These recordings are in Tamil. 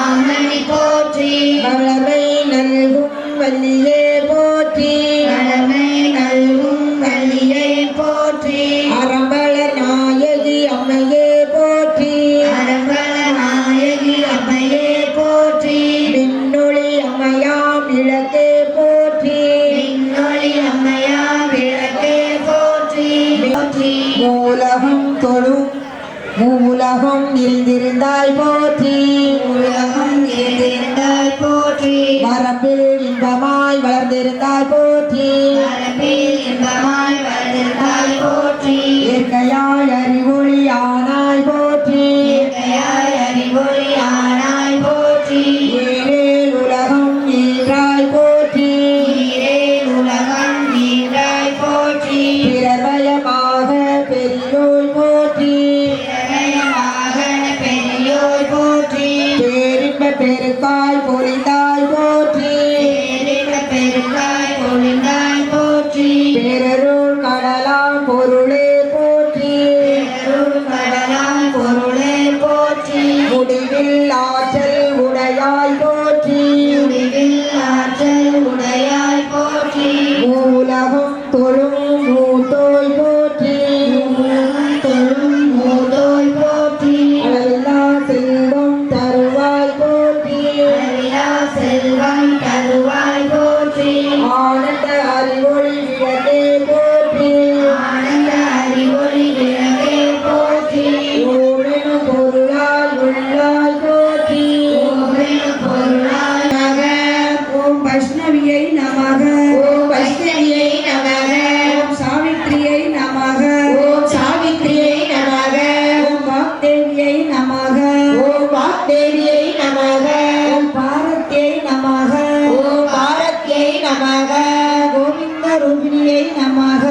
மாமணி போற்றி வளமை நல்கும் வள்ளியே போற்றி வளமை நல்கும் வள்ளியை போற்றி அறம்பள நாயகி அம்மையே போற்றி அறம்பள நாயகி அம்மையே போற்றி விண்ணொளி அம்மையாம் விளக்கே போற்றி விண்ணொளி அம்மையா விளக்கே போற்றி போற்றி மூலகம் தொழும் மூலகம் நிறைந்திருந்தாய் போற்றி உலகம் நிறைந்திருந்தாய் போற்றி வரப்பில் இன்பமாய் வளர்ந்திருந்தாய் போற்றி மரபில் இன்பமாய் வளர்ந்தாய் போற்றி இயற்கையாய் அறிவொளியானாய் போற்றி இயற்கையாய் அறிவொளி ஆனாய் போற்றி ஏழேல் உலகம் ஈன்றாய் போற்றி ஈரேல் உலகம் நீராய் போற்றி பிறர்வயமாக பெரியோய் போற்றி பிரளயமாக பெரியோய் போற்றி பேரின்ப பெருக்காய் பொழிந்தாய் போற்றி பேரின்ப பெருக்காய் பொழிந்தாய் போற்றி பேரருள் கடலாம் பொருளே போற்றி பெரும் கடலாம் பொருளே போற்றி முடிவில் ஆற்றல் உடையாய் போற்றி முடிவில் ஆற்றல் உடையாய் போற்றி மூலகம் தொழும் மூத்தோய் போற்றி உலகம் தொழும் மூதோய் போற்றி அளவில்லா செல்வம் தருவாய் போற்றி அறியா செல்வம் தருவாய் போற்றி ஆனந்த அறிவொளி விளக்கே போற்றி ஆனந்த அறிவொளி விளக்கே போற்றி ஓமெனும் பொருளாய் உள்ளாய் போற்றி ஓமெனும் பொருளாய் நமக ஓம் வைஷ்ணவியை நமக ஓம் வைஷ்ணவியை நமக ஓம் சாவித்ரியை நமக ஓம் சாவித்ரியை நமக ஓம் வாக்தேவியை நமக ஓம் வாக்தேவியை நமக ஓம் பாரத்யை நமக ஓம் பாரத்யை நமக கோவிந்த ரூபிணியை நமக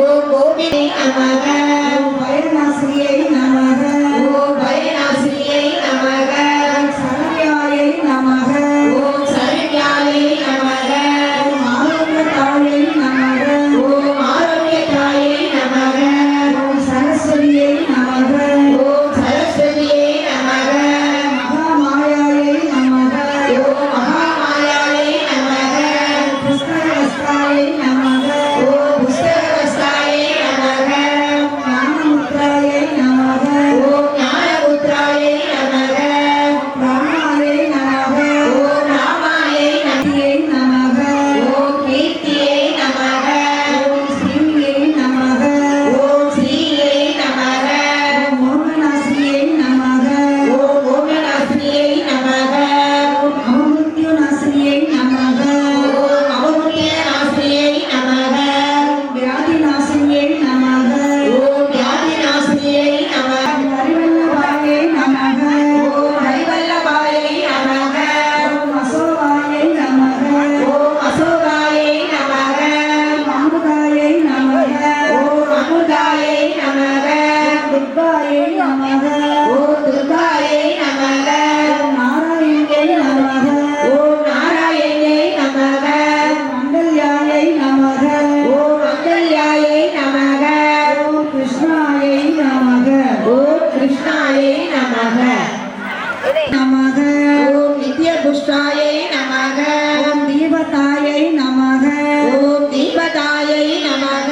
ஓம் கோபியை நமக ஓம் வைரநாசிரியை நமக ஓம் பயனாசிரியை நமக ஓம் சரண்யாயை நமக ஓம் சரண்யாயை நமக ஓம் ஆரோக்கியதாயை நமக ஓம் ஆரோக்கியதாயை நமக ஓம் சரஸ்வதியை நமக ஓம் சரஸ்வதியை நமக மகாமாயாயை நமக ஓம் மகாமாயாயை நமக புஷ்கரவஸ்தாயை நமக ஓம் புஸ்தகவஸ்தாயை நமக ஞானமுத்ராயை நமக ஓம் ஞானபுத்ராயை நமக ராமாயை நமக ஓம் ராமாயை கீர்த்தியை நமக ஓம் கீர்த்தியை நமக ஓம் ஸ்ரீயை நமக ஓம் ஸ்ரீயை நமக ஓம் மோகநாசிரியை நமக ஓம் மோகநாசிரியை நமக ஓம் அமமுத்யுநாசிரியை நமக ஓம் அவமுத்தியநாசிரியை நமக ஓம் வியாதிநாசிரியை நமக ஓம் வியாதிநாசிரியை நமக ஓம் ஹரிவல்லபாயை நமக ஓம் ஹரிவல்லபாயை நமக ஓம் அசோகாயை நமக ஓம் அசோகாயை நமக ஓம் அமுதாயை நமக ஓம் அமுதாயை நமக துர்காயை நமக ஓம் துர்காயை நமக ஓம் நாராயணியை நமக ஓம் நாராயணியை நமக மங்கல்யாயை நமக ஓம் மங்கல்யாயை நமக ஓம் கிருஷ்ணாயை நமக ஓம் கிருஷ்ணாயை நமக நமக ஓம் நித்யபுஷ்டாயை நமக ஓம் தீபதாயை நமக ஓம் தீபதாயை நமக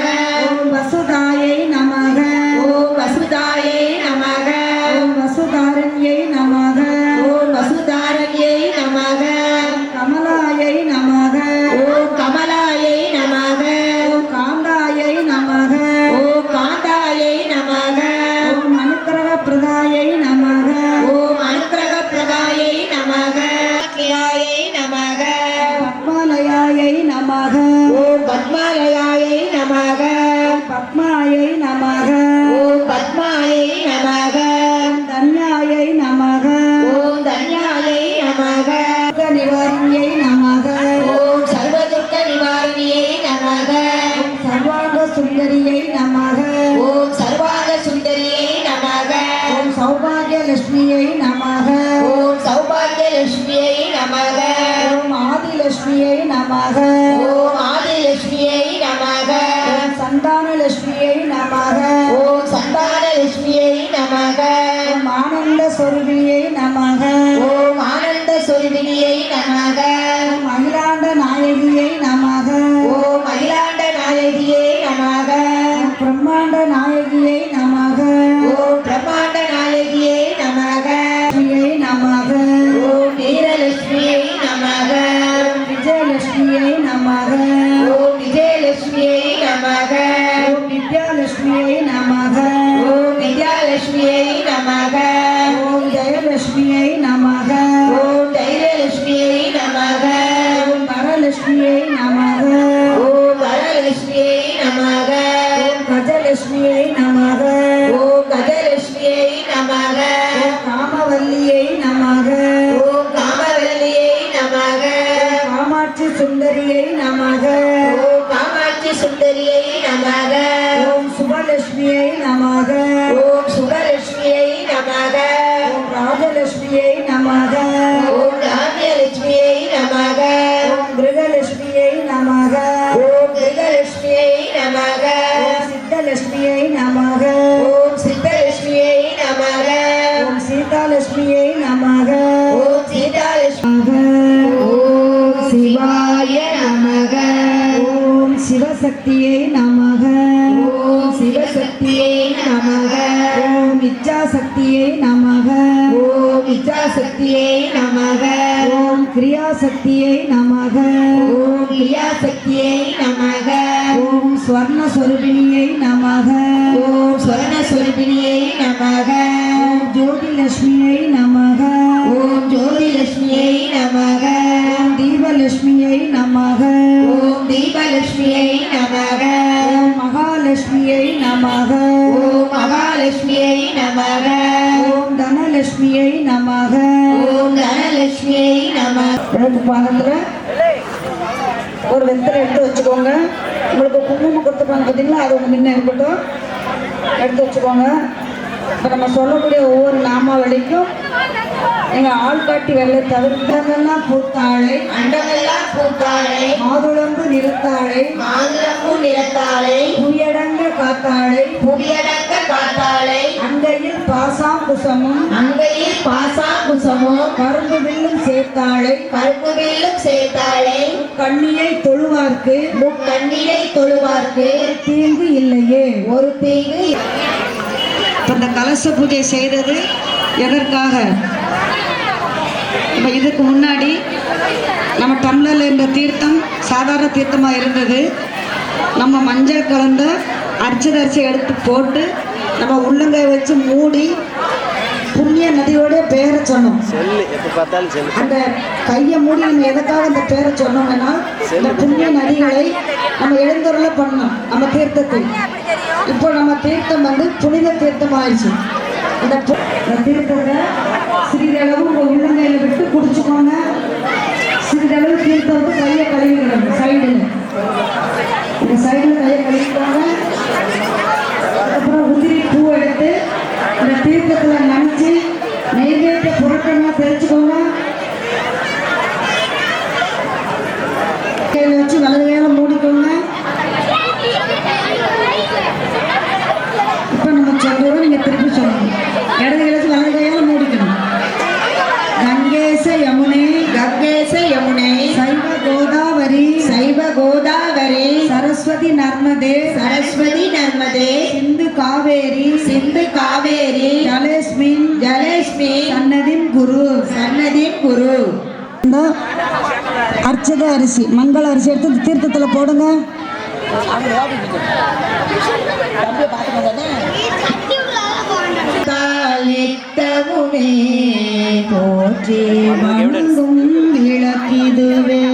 ஓம் வசுதாயை நமக ஓம் வசுதாயை நமக ஓம் வசுதாரண்யை நமக ஓம் வசுதாரண்யை நமக கமலாயை நமக ஓம் கமலாயை நமக ஓம் காந்தாயை நமக ஓம் காந்தாயை நமக ஓம் அனுக்கிரக பிரதாயை நமக ஓம் அனுக்கிரக பிரதாயை நமக கியாயை நமக பத்மாலயாயை நமக ஓம் பத்மாலயாயை நமக பத்மாயை நமக ஓம் பத்மாயை நமக தன்யாயை நமக ஓம் தன்யாயை நமக நிவாரணியை நமக ஓம் சர்வதுக்க நிவாரணியை நமக சர்வாங்க சுந்தரியை நமக ஓம் சர்வாங்க சுந்தரியை நமக ஓம் சௌபாகிய லட்சுமியை நமக ஓம் சௌபாகிய லட்சுமியை நமக ஓம் ஆதிலட்சுமியை நமக ஓம் ஆதிலட்சுமியை நமக ஓம் சந்தான லட்சுமியை நமக ஓம் சந்தான லட்சுமியை நமக ஓம் ஆனந்த சொருபியை நமக ஓம் ஆனந்த தைரியலட்சுமியை நமக ஓம் தைரியலட்சுமியை நமக ஓம் வரலட்சுமியை நமக ஓம் வரலட்சுமியை நமக ஓம் கஜலட்சுமியை நமக ஓம் கஜலட்சுமியை நமக ஓம் காமவல்லியை நமக ஓம் காமவல்லியை நமக காமாட்சி சுந்தரியை நமக ஓம் காமாட்சி சுந்தரியை நமக ஓம் சுபலட்சுமியை நமக ஓம் சுபலட்சுமியை நமக ஓம் ராஜலட்சுமியை நமக ஓம் ராஜலட்சுமியை நமக ஓம் கிருகலட்சுமியை நமக ஓம் கிருகலட்சுமியை நமக ஓம் சித்தலட்சுமியை நமக ஓம் சித்தலட்சுமியை நமக ஓம் சீதாலட்சுமியை நமக ஓம் சீதாலட்சுமி ஓம் சிவாய நமக ஓம் சிவசக்தியை நமக ஓம் சிவசக்தியை நமக ஓம் இச்சாசக்தியை நமக ஓம் இச்சாசக்தியை நமக ஓம் கிரியாசக்தியை நமக ஓம் கிரியாசக்தியை நமக ஓம் ஸ்வர்ணஸ்வரூபிணியை நமக ஓம் ஸ்வர்ணஸ்வரூபிணியை நமக ஓம் ஜோதிலட்சுமியை நமக ஓம் ஜோதிலட்சுமியை நமக ஓம் தீபலட்சுமியை நமக ஓம் தீபலட்சுமியை நமக ஓம் மகாலட்சுமியை நமக ஓம் மகாலட்சுமியை நமக ஓம் தனலட்சுமியை நமக ஓம் தனலட்சுமியை நமக ரெண்டு பாகத்தில் ஒரு வெத்தலை எடுத்து வச்சுக்கோங்க. உங்களுக்கு குங்குமம் கொடுத்துருப்பாங்க பார்த்தீங்களா, அது உங்கள் முன்ன இருக்கட்டும், எடுத்து வச்சுக்கோங்க. இப்போ நம்ம சொல்லக்கூடிய ஒவ்வொரு நாமாவளிக்கும் நீங்கள் ஆள்காட்டி வெள்ளை தவிர்த்ததெல்லாம் பூத்தாழை அண்டமெல்லாம் பூத்தாழை மாதுளம்பு நிறுத்தாழை மாதுளம்பூ நிறத்தாழை புயடங்க காத்தாழை புவியடங்க காத்தாழை அங்கையில் பாசாங்குசமும் அங்கையில் பாசாங்குசமும் கரும்பு வில்லும் சேர்த்தாழை கருப்பு வில்லும் சேர்த்தாழை கண்ணியை தொழுவார்க்கு முக்கண்ணிலை தொழுவார்க்கு தீங்கு இல்லையே. ஒரு தீங்கு இப்போ இந்த கலச பூஜை செய்தது எதற்காக? இப்போ இதுக்கு முன்னாடி நம்ம டம்ளரில் இருந்த தீர்த்தம் சாதாரண தீர்த்தமாக இருந்தது. நம்ம மஞ்சள் கலந்த அரிசி எடுத்து போட்டு நம்ம உள்ளங்கை வச்சு மூடி புண்ணிய நதியோட பேரை சொன்னோம். அந்த கையை மூடி நம்ம எதுக்காக அந்த பேரை சொன்னோம்னா இந்த புண்ணிய நதிகளை நம்ம எழுந்தருள பண்ணோம் நம்ம தீர்த்தத்தை. இப்போ நம்ம தீர்த்தம் வந்து புனித தீர்த்தம் ஆயிடுச்சு. இந்த தீர்த்தத்தை சிறிதளவு உங்கள் உள்ளங்கையில் விட்டு குடிச்சுக்கோங்க. சிறிதளவு தீர்த்தம் வந்து கையை கழுவிக்கணும். சைடில் இந்த சைடில் கையை கழுவிக்கோங்க. அதுக்கப்புறம் உதிரி பூ எடுத்து இந்த தீர்த்தத்தில் நினச்சி நெய்வேற்ற பொருட்கள்லாம் தெரிஞ்சுக்கோங்க. கையில் வச்சு வலது கையால் மூடிக்கோங்க. இப்போ நம்ம சொல்கிறோம், நீங்கள் திருப்பி சொல்லணும். இடது கையில் வச்சு வலது கையால் மூடிக்கணும். கங்கேச யமுனை கங்கேச யமுனை சைவ கோதாவரி சைவ கோதாவரி சரஸ்வதி நர்மதே சரஸ்வதி நர்மதே சிந்து காவேரி சிந்து காவேரி ஜலேஸ்மின் ஜலேஷ்மி சன்னதின் குரு. சன்னதின் குரு. இந்த அர்ச்சத அரிசி மங்கள அரிசி எடுத்து இந்த தீர்த்தத்தில் போடுங்க. காலித்தமுமே போற்றி வணங்கும் விளக்கிதுவே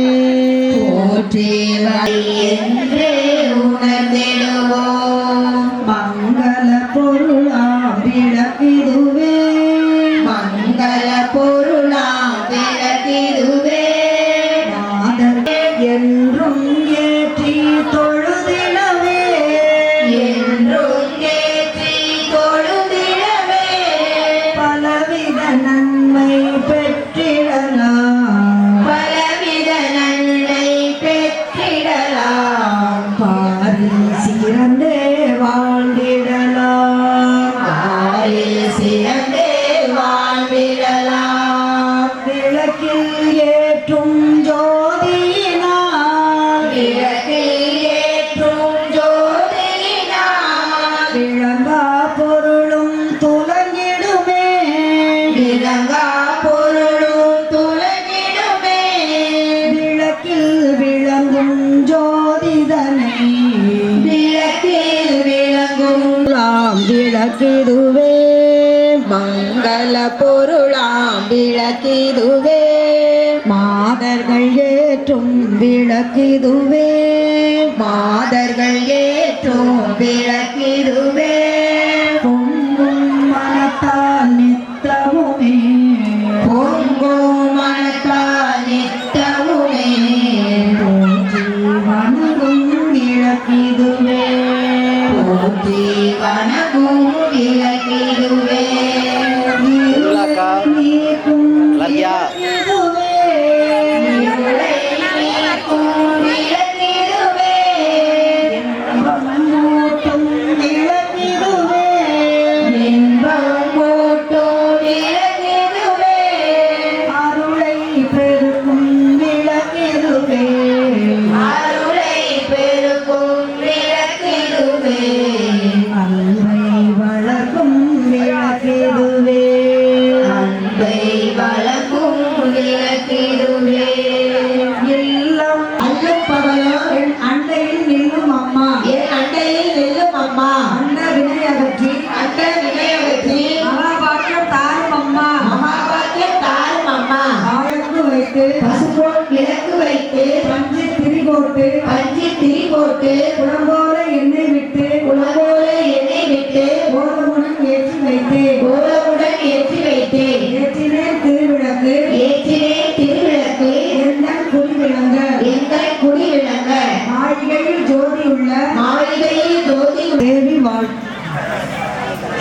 போற்றி என்றே உணர்ந்திடுவோம் மங்கள பொருளா விளக்கிதுவே மங்கள பொருளா விளக்கிடுவே மாதர் என்றும் ஏற்றி தொழுதிடவே என்றும் ஏற்றி தொழுதிடவே பலவித நன்மை பெற்றிடலாம். பலவித நன்மை பெற்றிடலாம் பாரில் சிறந்தே வாழ்ந்திடலாம். ஆரில் சிறந்தே வாழ்விடலாம் விளக்கில் ஏற்றும் ஜோதியினால் விளக்கில் ஏற்றும் ஜோதியினால் விளங்கா பொருளும் துலங்கிடுமே. விளங்கா பொருளும் துலங்கிடுமே விளக்கில் விளங்கும் ஜோதிதனை விளக்கில் விளங்கும் விளக்கிடுவே மங்கள பொருளா உலகெல்லாம் விளக்கிதுவே மாதர்கள் ஏற்றும் விளக்கிதுவே மாதர்கள் ஏற்றும் விளக்கிதுவே பொங்கும் மனத்தால் நித்தமுமே பொங்கும் மனத்தால் நித்தமுமே போற்றி வணங்கும் விளக்கிதுவே போற்றி வணங்கும் விளக்கிதுவே உள்ளாக்கா? நீக்கும் நல்லாருக்கியா? விளக்கிதுவே இருளை நீக்கும் விளக்கிதுவே மூட்டும் விளக்கிதுவே இன்பம் கூட்டும் விளக்கிதுவே அருளை பெருக்கும் விளக்கிதுவே அருளை பெருக்கும் விளக்கிதுவே அன்பை வளர்க்கும் விளக்கிதுவே அன்பை வழங்கும் விளக்கிதுவே எல்லாம் அள்ளப்பவளோ என் அண்டையில் நில்லும் அம்மா என் அண்டையில் நில்லும் அம்மா அண்ட வினை அகற்றி அண்ட வினையகற்றி மகாபாக்கியம் தாரும் அம்மா மகாபாக்கியம் தாரும் அம்மா ஆளுக்கு வைத்து பசுபோல் விளக்கு வைத்து பஞ்சு திரிகோட்டு பஞ்சு திரி போட்டு குளம்போல எண்ணெய் விட்டு உலகோல எண்ணெய் விட்டு கோலமுடன் ஏற்றி வைத்து கோலமுடன் ஏற்றி வைத்தேன் ஏற்றினேன் திருவிளக்கு ஏற்றினேன் திருவிளக்கு எந்தன் குறி விளங்க எங்கள் குடி விளங்க மாளிகையில் ஜோதி உள்ள மாளிகையில் ஜோதி தேவி வாழ்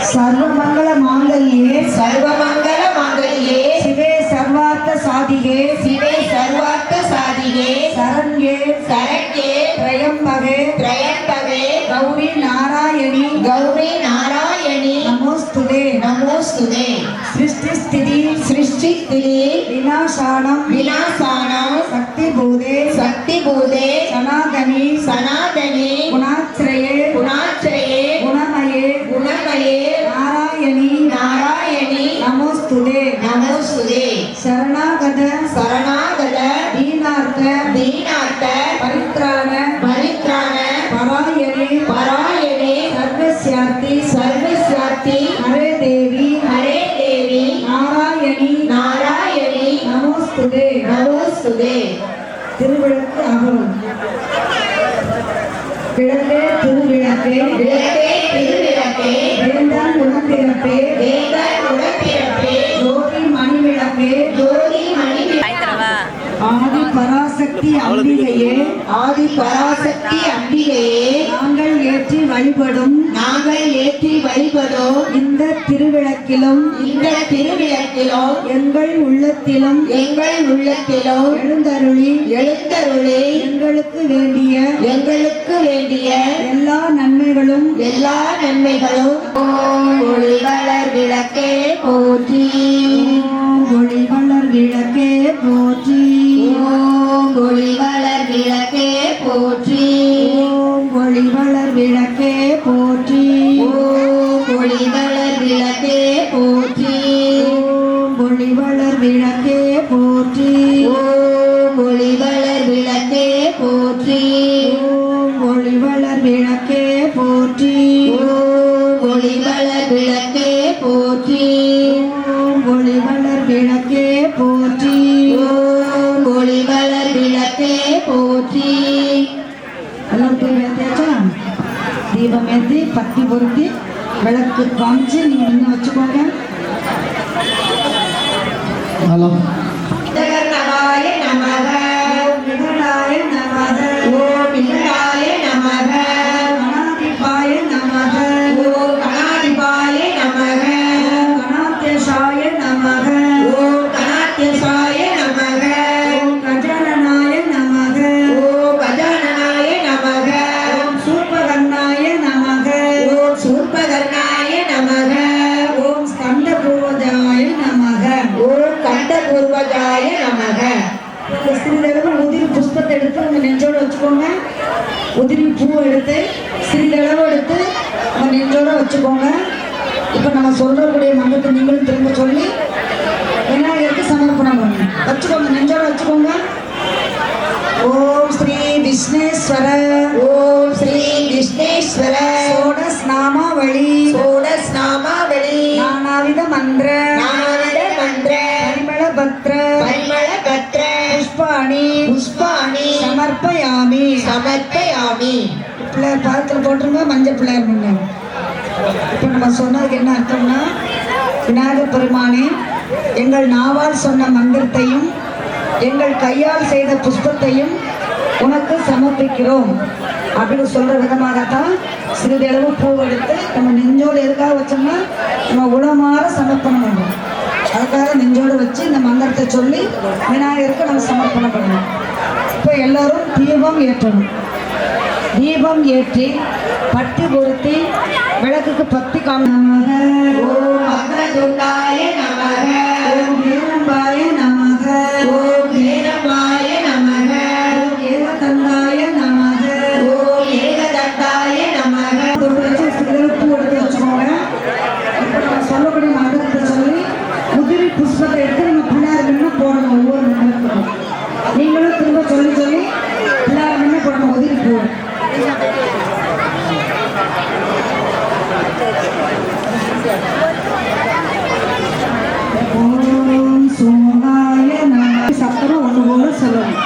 சர்வமங்கள மாங்கல்யே சர்வமங்கல மங்கள்யே சிவே சர்வார்த்த சாதிகே சிவே சர்வார்த்த சாதிகே சரண்யே சரண்யே திரையம்பகே திரையம்பகே கௌரி நாராயணி கௌரி நாராயணி நமோஸ்துதே நமோஸ்துதே சிருஷ்டி ஸ்திதி சிருஷ்டி திரி விநாசானம் விநாசானம் சக்தி பூதே சக்தி பூதே சனாதனி சனாதனி குணாச்சிரயே குணாச்சயே குணமயே குணமயே நாராயணி நாராயணி நமோஸ்துதே நமோஸ்துதே சரணாகத சரணாகத தீனார்த்த தீனார்த்த பரித்ராண பரித்ராண பராயணே பராயணே சர்வஸ்யார்த்தி சர்வஸ்யார்த்தி ஹரே தேவி ஹரே தேவி நாராயணி நாராயணி நமோஸ்துதே நமோஸ்துதே திருவிளக்கு அகலும் கிழக்கே திருவிளக்கே விளக்கே திருவிளக்கே வேந்தாள் உணர்ந்திருப்பே வேதன் உடற்பிறப்பே ஜோதி மணி விளக்கே ஜோதி மணி ஆதி பராசக்தி அம்பிகையே ஆதி பராசக்தி அம்பிகையே நாங்கள் ஏற்றி வழிபடும் நாங்கள் ஏற்றி வழிபடும் இந்த திருவிளக்கிலும் இந்த திருவிளக்கிலும் எங்கள் உள்ளத்திலும் எங்கள் உள்ளத்திலும் எழுந்தருளி எழுந்தருளே எங்களுக்கு வேண்டிய எங்களுக்கு வேண்டிய எல்லா நன்மைகளும் எல்லா நன்மைகளும் ஓம் ஒளி வளர் விளக்கே போற்றி ஓம் ஒளி வளர் விளக்கே போற்றி ஓம் ஒளி வளர் விளக்கே போற்றி ஓம் ஒளி வளர் விளக்கே போற்றி ஓம் ஒளி வளர் விளக்கே போற்றி ஓம் ஒளி வளர் விளக்கே போற்றி ஓம் ஒளி வளர் விளக்கே போற்றி ஓம் ஒளி வளர் விளக்கே போற்றி ஓம் ஒளி வளர் விளக்கே போற்றி ஓம் ஒளி வளர் விளக்கே போற்றி ஓம் ஒளி வளர் விளக்கே போற்றி எல்லாம் போய் விளக்காச்சா தீபம் ஏற்றி பத்தி பொருத்தி விளக்கு காமிச்சு நீங்க இன்னும் வச்சுக்கோங்க விகடனாய நமக விகடாய நமக ஓம் விகடாய நமக கணாதிபாய நமக ஓம் கணாதிபாய நமக கணாதேசாய நமக ஓம் கணாத்யசாய நமக ஓம் கஜானனாய நமக ஓம் கஜானனாய நமக ஓம் சூர்பகர்ணாய நமக ஓம் சூர்பகர்ணாய நமக ஓம் ஸ்கந்த பூர்வஜாய நமக ஓம் கண்டபூர்வஜாய நமக சிறிதளவு உதிரி புஷ்பத்தை எடுத்து உங்க நெஞ்சோட வச்சுக்கோங்க உதிரி பூ எடுத்து சிறிதளவு எடுத்து உங்க நெஞ்சோட வச்சுக்கோங்க இப்போ நம்ம சொல்லக்கூடிய மந்திரத்தை நீங்களும் திரும்ப சொல்லி விநாயகருக்கு சமர்ப்பணம் பண்ணுங்க வச்சுக்கோங்க நெஞ்சோட வச்சுக்கோங்க ஓம் ஸ்ரீ விஷ்ணேஸ்வர ஓம் ஸ்ரீ விஷ்ணேஸ்வர சோடஸ் நாமாவளி சோடஸ் நாமாவளி நானாவித மந்திர நானாவித மந்திர பத்ர பத்ர புஷ்பாணி புஷ்பாணி சமர்ப்பயாமி. சமர்ப்பயாமி. பிள்ளையார் பாதத்தில் போட்டுருங்க, மஞ்சள் பிள்ளையார் முன்ன. இப்போ நம்ம சொன்னதுக்கு என்ன அர்த்தம்னா, விநாயகர் பெருமானே எங்கள் நாவால் சொன்ன மந்திரத்தையும் எங்கள் கையால் செய்த புஷ்பத்தையும் உனக்கு சமர்ப்பிக்கிறோம் அப்படின்னு சொல்கிற விதமாகத்தான் சிறிதளவு பூ எடுத்து நம்ம நெஞ்சோடு எதுக்காக வச்சோம்னா நம்ம உளமாற சமர்ப்பணம் பண்ணணும். அதுக்காக நெஞ்சோடு வச்சு இந்த மந்திரத்தை சொல்லி விநாயகருக்கு நம்ம சமர்ப்பணம் பண்ணணும். இப்போ எல்லோரும் தீபம் ஏற்றணும். தீபம் ஏற்றி பட்டி பொருத்தி விளக்குக்கு பத்தி காமினாங்க. ஓம் அக்ரதுண்டாய நமக. ஓம் ஏரம்பாய நமக. ஓம் ஏரமாய நமக. ஓம் ஏகதந்தாய நமக. ஓம் ஏகதண்டாய நமக. ஒரு வச்சு சிறப்பு எடுத்து வச்சுக்கோங்க. இப்போ நம்ம சொல்லக்கூடிய மந்திரத்தை சொல்லி முதிரி புஷ்பத்தை எடுத்து நம்ம பிள்ளையார் முன்ன போடணும். ஒவ்வொரு மந்திரத்துக்கும் நீங்களும் திரும்ப சொல்லி சொல்லி பிள்ளையார் முன்ன போடணும். உதிரி பூ ஓம் சோகாய நம. சத்தம் ஒன்று போல சொல்லணும்.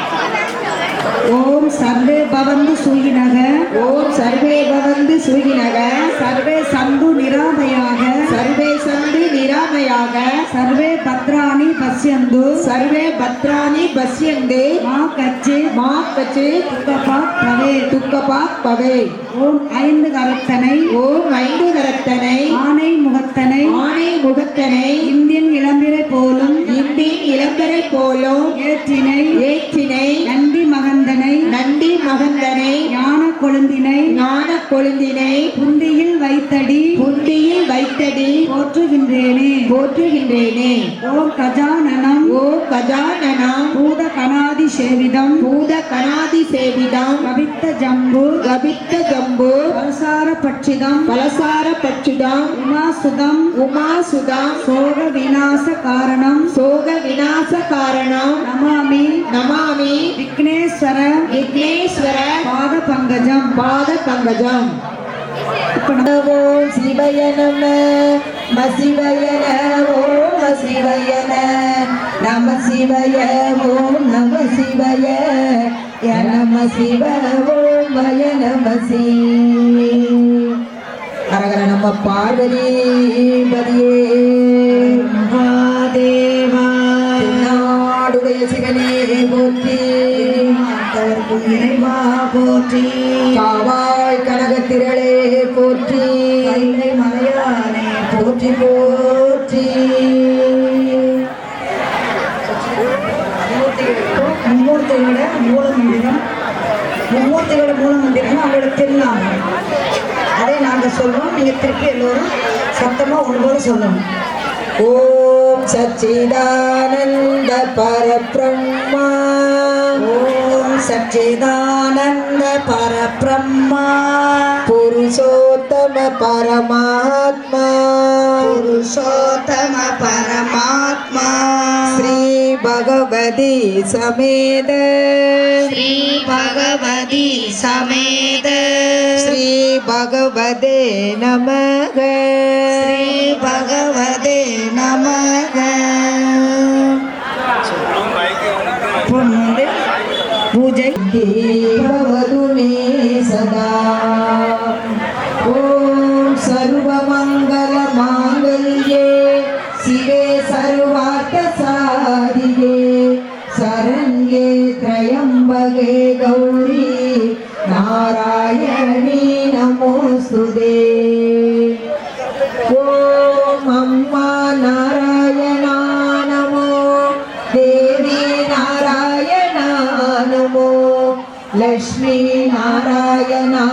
ஓம் சர்வே பவந்து சூயினக. ஓம் சர்வே பவந்து சுகினக. சர்வே சந்து நிராமயாக. சர்வே சந்து நிராமயாக. சர்வே பத்ராணி பஸ்யந்து. சர்வே பத்ராணி பஸ்யந்தே. மா கச்சி மா கச்சே துக்கபா பவே. துக்கபாக் பவே. ஓம் ஐந்து கரத்தனை. ஓம் ஐந்து கரத்தனை. ஆனை முகத்தனை. ஆணை முகத்தனை. இந்தியன் இளம்பிரை போலும் இந்தின் இளம்பரை போலும் ஏற்றினை. ஏற்றினை. நந்தி மகந்தனை. நந்தி மகந்தனை. ஞான கொழுந்தினை. ஞான கொழுந்தினை. புந்தியில் வைத்தடி புந்தியில் வைத்தடி போற்றுகின்றேனே. போற்றுகின்றேனே. ஓம் கஜானனம். ஓம் கஜானனம். பூத கணாதி சேவிதம். பூத கணாதி சேவிதம். கவித்த ஜம்பு. கபித்த ஜம்பு. பலசார பட்சிதம். பலசார பச்சுதம். உமாசுதம். உமாசுதம். சோக விநாச காரணம். சோக விநாச காரணம். நமாமி. நமாமி. விக்னேஸ்வர விக்னேஸ்வர பாத பங்கஜம். பாத பங்கஜம். இப்ப நம்ம ஓம் சிவய நம. மசிவய ஓம் சிவய நம சிவய ஓம் நம சிவய நம சிவ ஓம் வய நம சி. அரகர நம்ம பார்வதி பதியே. மகாதேவா நாடுடைய சிவனே போற்றி. மாத்தவர்க்கும் இறைவா போற்றி. காவாய் கனகத்திரளே போற்றி. கைலை மலையானே போற்றி போற்றி. மும்மூர்த்திகளோட மூல மந்திரம். மும்மூர்த்திகளோட மூல மந்திரம் அவங்களோட திருநாமம். அதை நாங்கள் சொல்றோம். நீங்க திருப்பி எல்லோரும் சத்தமா ஒன்று போல சொல்லணும். ஓம் சச்சிதானந்த பரபிரம்மா. ஓம் சச்சிதானந்த பரபிரம்மா. புருஷோத்தம பரமாத்மா. புருஷோத்தம பரமாத்மா. ஸ்ரீ பகவதி சமேத. ஸ்ரீ பகவதி சமேத. ஸ்ரீ பகவதே நமக. ஸ்ரீ பகவதே நமக. பொண்ணு பூஜை பவது மே சதா. ஓம் சர்வமங்கல மாங்கல்யே சிவே சர்வார்த்த சாதிகே சரண்யே த்ரயம்பகே கௌரி நாராயணி நமோஸ்துதே. ஓம் அம்மா நாராயணா நமோ. தேவி நாராயணா நமோ. லக்ஷ்மி நாராயணா.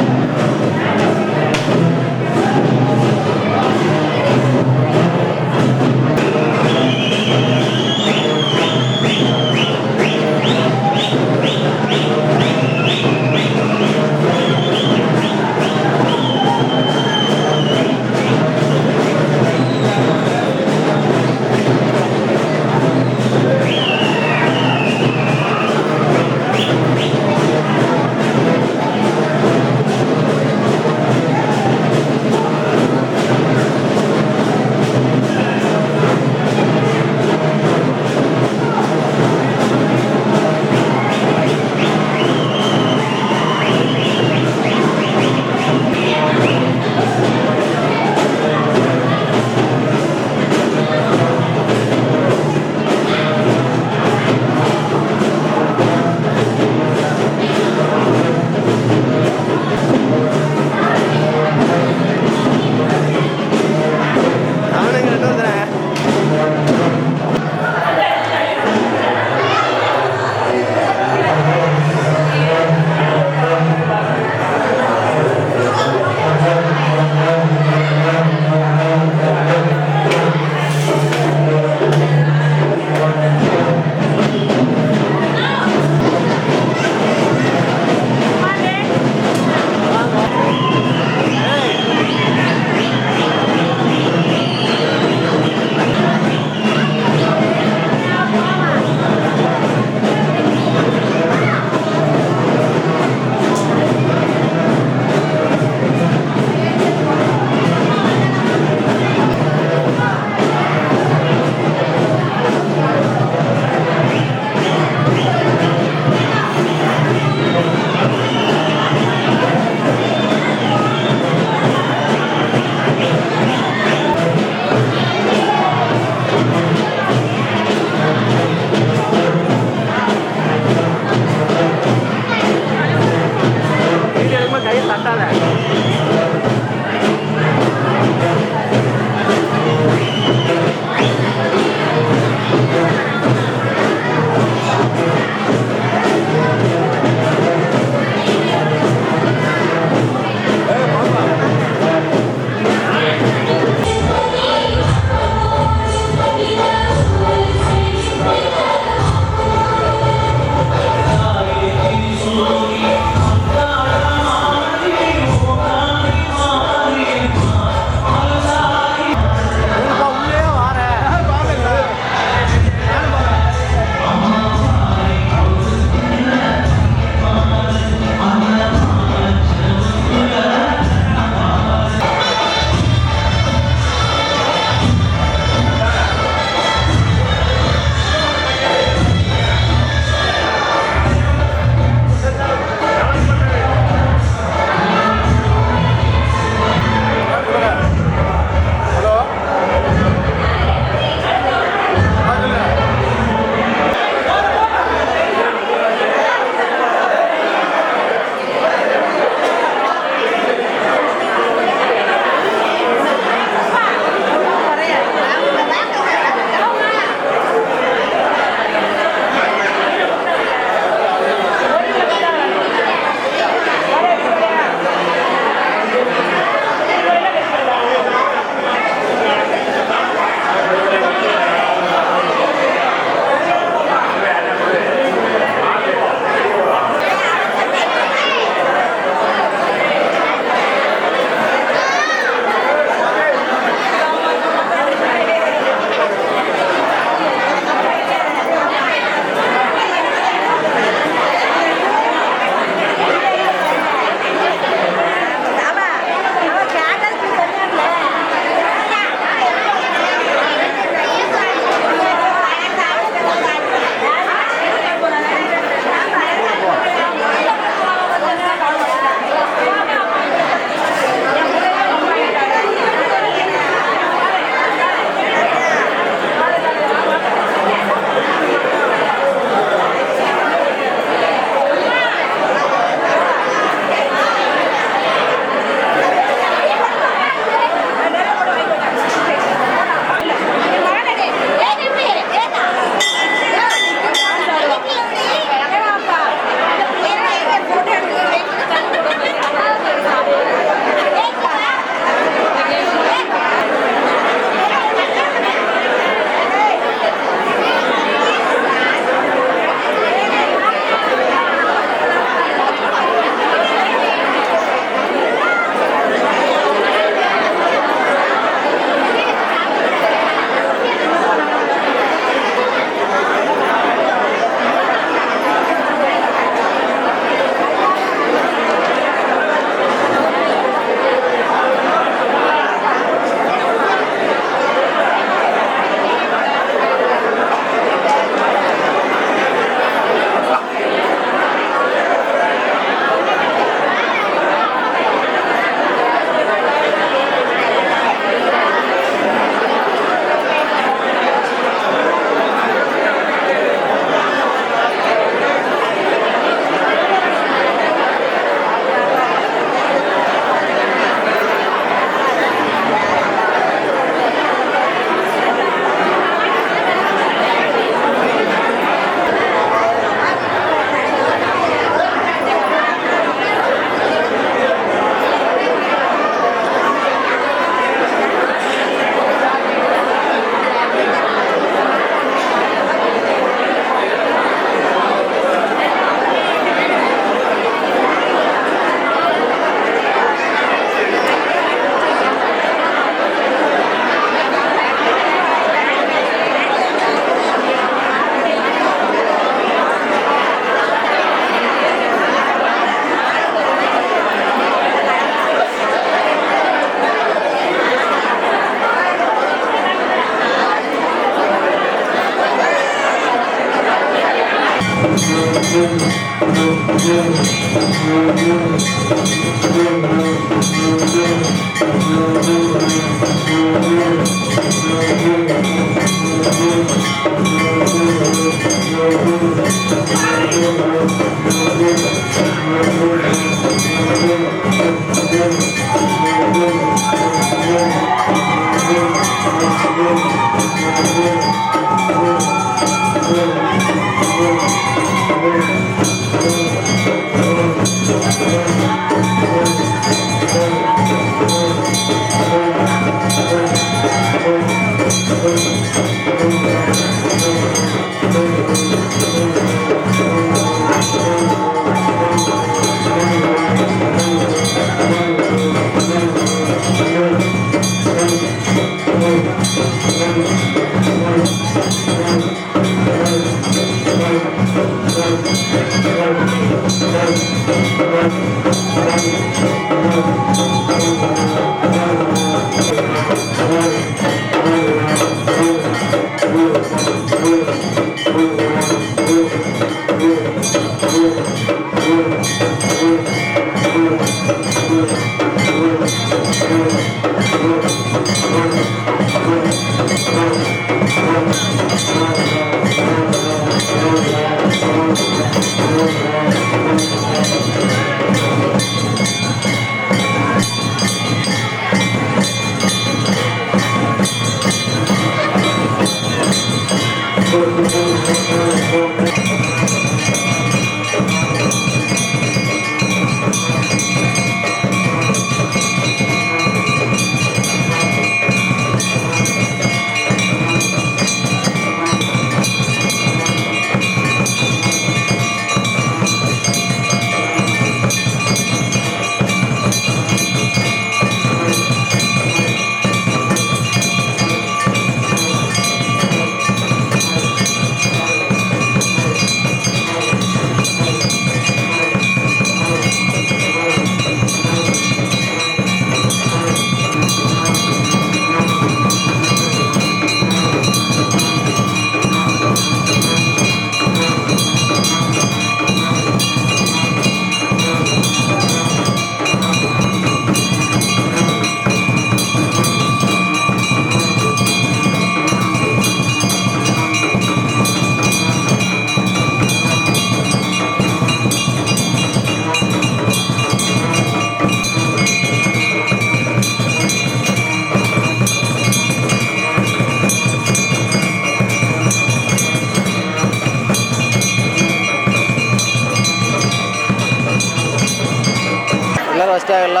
ಎಲ್ಲರೂ ಅಷ್ಟೇ ಆಗಲ್ಲ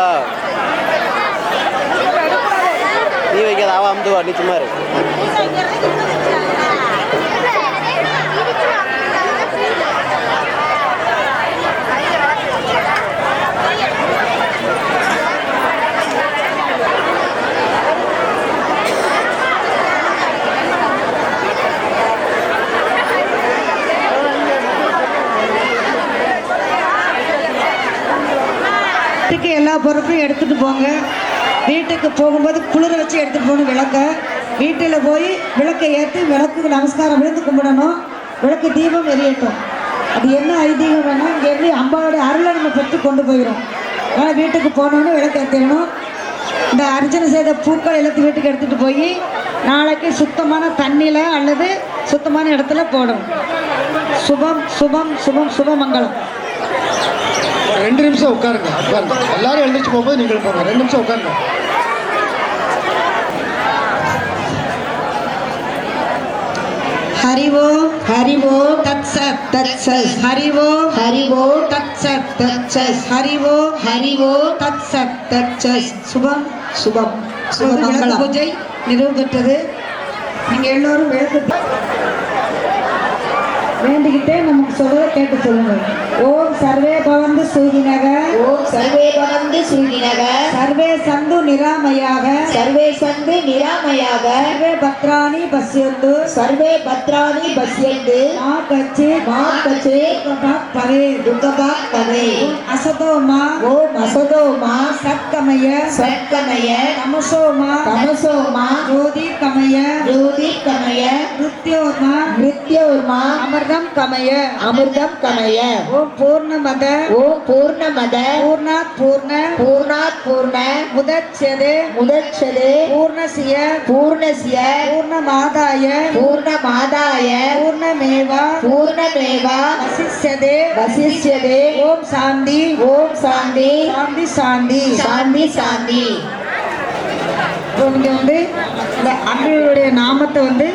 ನೀವು ಈಗ ಅವ ಅಮ್ದು ಅಡ್ಡಿ ಸುಮಾರು வீட்டுக்கு எல்லா பொருட்களும் எடுத்துகிட்டு போங்க. வீட்டுக்கு போகும்போது குளிர வச்சு எடுத்துகிட்டு போகணும். விளக்க வீட்டில் போய் விளக்கை ஏற்றி விளக்குக்கு நமஸ்காரம் விழுந்து கும்பிடணும். விளக்கு தீபம் எரியட்டும். அது என்ன ஐதீகம் வேணால் இங்கேருந்து அம்பாவுடைய அருளை நம்ம பெற்று கொண்டு போயிடும். அதனால் வீட்டுக்கு போனோன்னு விளக்கு ஏற்றிடணும். இந்த அர்ச்சனை செய்த பூக்கள் எல்லாத்தையும் வீட்டுக்கு எடுத்துகிட்டு போய் நாளைக்கு சுத்தமான தண்ணியில் அல்லது சுத்தமான இடத்துல போடணும். சுபம் சுபம் சுபம் சுபமங்கலம். 2 நிமிஷம் உட்காருங்க. எல்லாரும் எழுந்திரிச்சு போகும்போது நீங்கள் போங்க. 2 நிமிஷம் உட்காருங்க. ஹரிவோ ஹரிவோ தத்சத் தத்சத் ஹரிவோ ஹரிவோ தத்சத் தத்சத் ஹரிவோ ஹரிவோ தத்சத் தத்சத். சுபம் சுபம் சுபமங்கலம். பூஜை நிறைவு பெற்றது. நீங்கள் எல்லோரும் வேண்டிக்கிட்டே நமக்கு சொல்றதை கேட்டு சொல்லுங்க. ஓம் சர்வே பவந்து சூகினக. ஓம் சர்வே பவந்து சூகினக. சர்வே சந்து நிராமயாக. சர்வே சந்து நிராமயாக. சர்வே பத்ராணி பஸ்யந்து. சர்வே பத்ராணி பஸ்யந்து. மா கச்சி மா கச்சே பவே துர்கபாக் பவே. அசதோமா. ஓம் அசதோமா சத்கமய சத்கமய. தமசோமா தமசோமா ஜோதிர்கமய ஜோதிர்கமய. மிருத்யோர்மா மிருத்யோர்மா மா அமிர்தம் கமய அமிர்தம் கமய ஓம் பூர்ணமத ஓம் பூர்ணமத பூர்ணாத் பூர்ண பூர்ணாத் பூர்ண முதச்யதே முதச்சதே பூர்ணசிய பூர்ணஸ்ய பூர்ணமாதாய பூர்ணமாதாய பூர்ணமேவா பூர்ணமேவா வசிஷ்யதே வசிஷ்யதே ஓம் சாந்தி ஓம் சாந்தி சாந்தி சாந்தி. சாந்தி சாந்தி. இப்போ நீங்க வந்து இந்த அன்றையுடைய நாமத்தை வந்து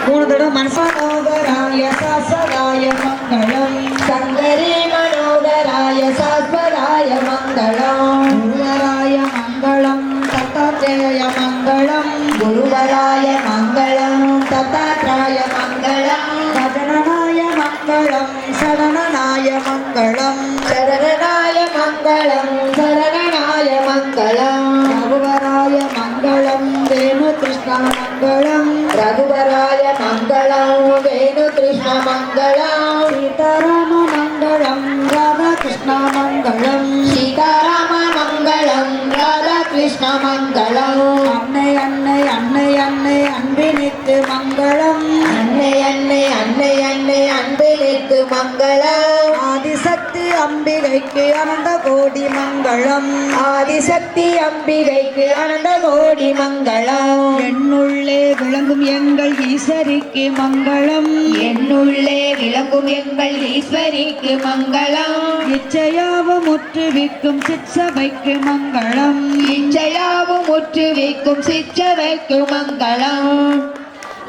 3 தடவை மனசாராய சாஸ்வராய மங்களம் சங்கரே மனோகராய சாஸ்வராய மங்களம் குருவராய மங்களம் தத்தாத்ரேய மங்களம் குருவராய மங்களம் தத்தாத்ராய மங்களம் சரணனாய மங்களம் சரணனாய மங்களம் சரணனாய மங்களம் சரணனாய மங்களம் ரகுவராய மங்களம் வேணு கிருஷ்ண மங்களம் ரகுவராய மங்களம் வேணு கிருஷ்ண மங்களம் சீதாராம மங்களம் ராதா கிருஷ்ண மங்களம் சீதாராம மங்களம் ராதா கிருஷ்ண மங்களம் அன்னை அன்னை அன்னை அன்னை அன்பினிக்கு மங்களம் அன்னை அன்னை அன்னை அன்னை அன்பிற்கு மங்களம் ஆதிசக்தி அம்பிகைக்கு அனந்த கோடி மங்களம் ஆதிசக்தி அம்பிகைக்கு அனந்த கோடி மங்களம் என்னுள்ளே விளங்கும் எங்கள் ஈஸ்வரிக்கு மங்களம் என்னுள்ளே விளங்கும் எங்கள் ஈஸ்வரிக்கு மங்களம் இச்சையாவும் முற்றுவிக்கும் சிற்சபைக்கு மங்களம் இச்சையாவும் முற்று வைக்கும் சிற்றவைக்கு மங்களம்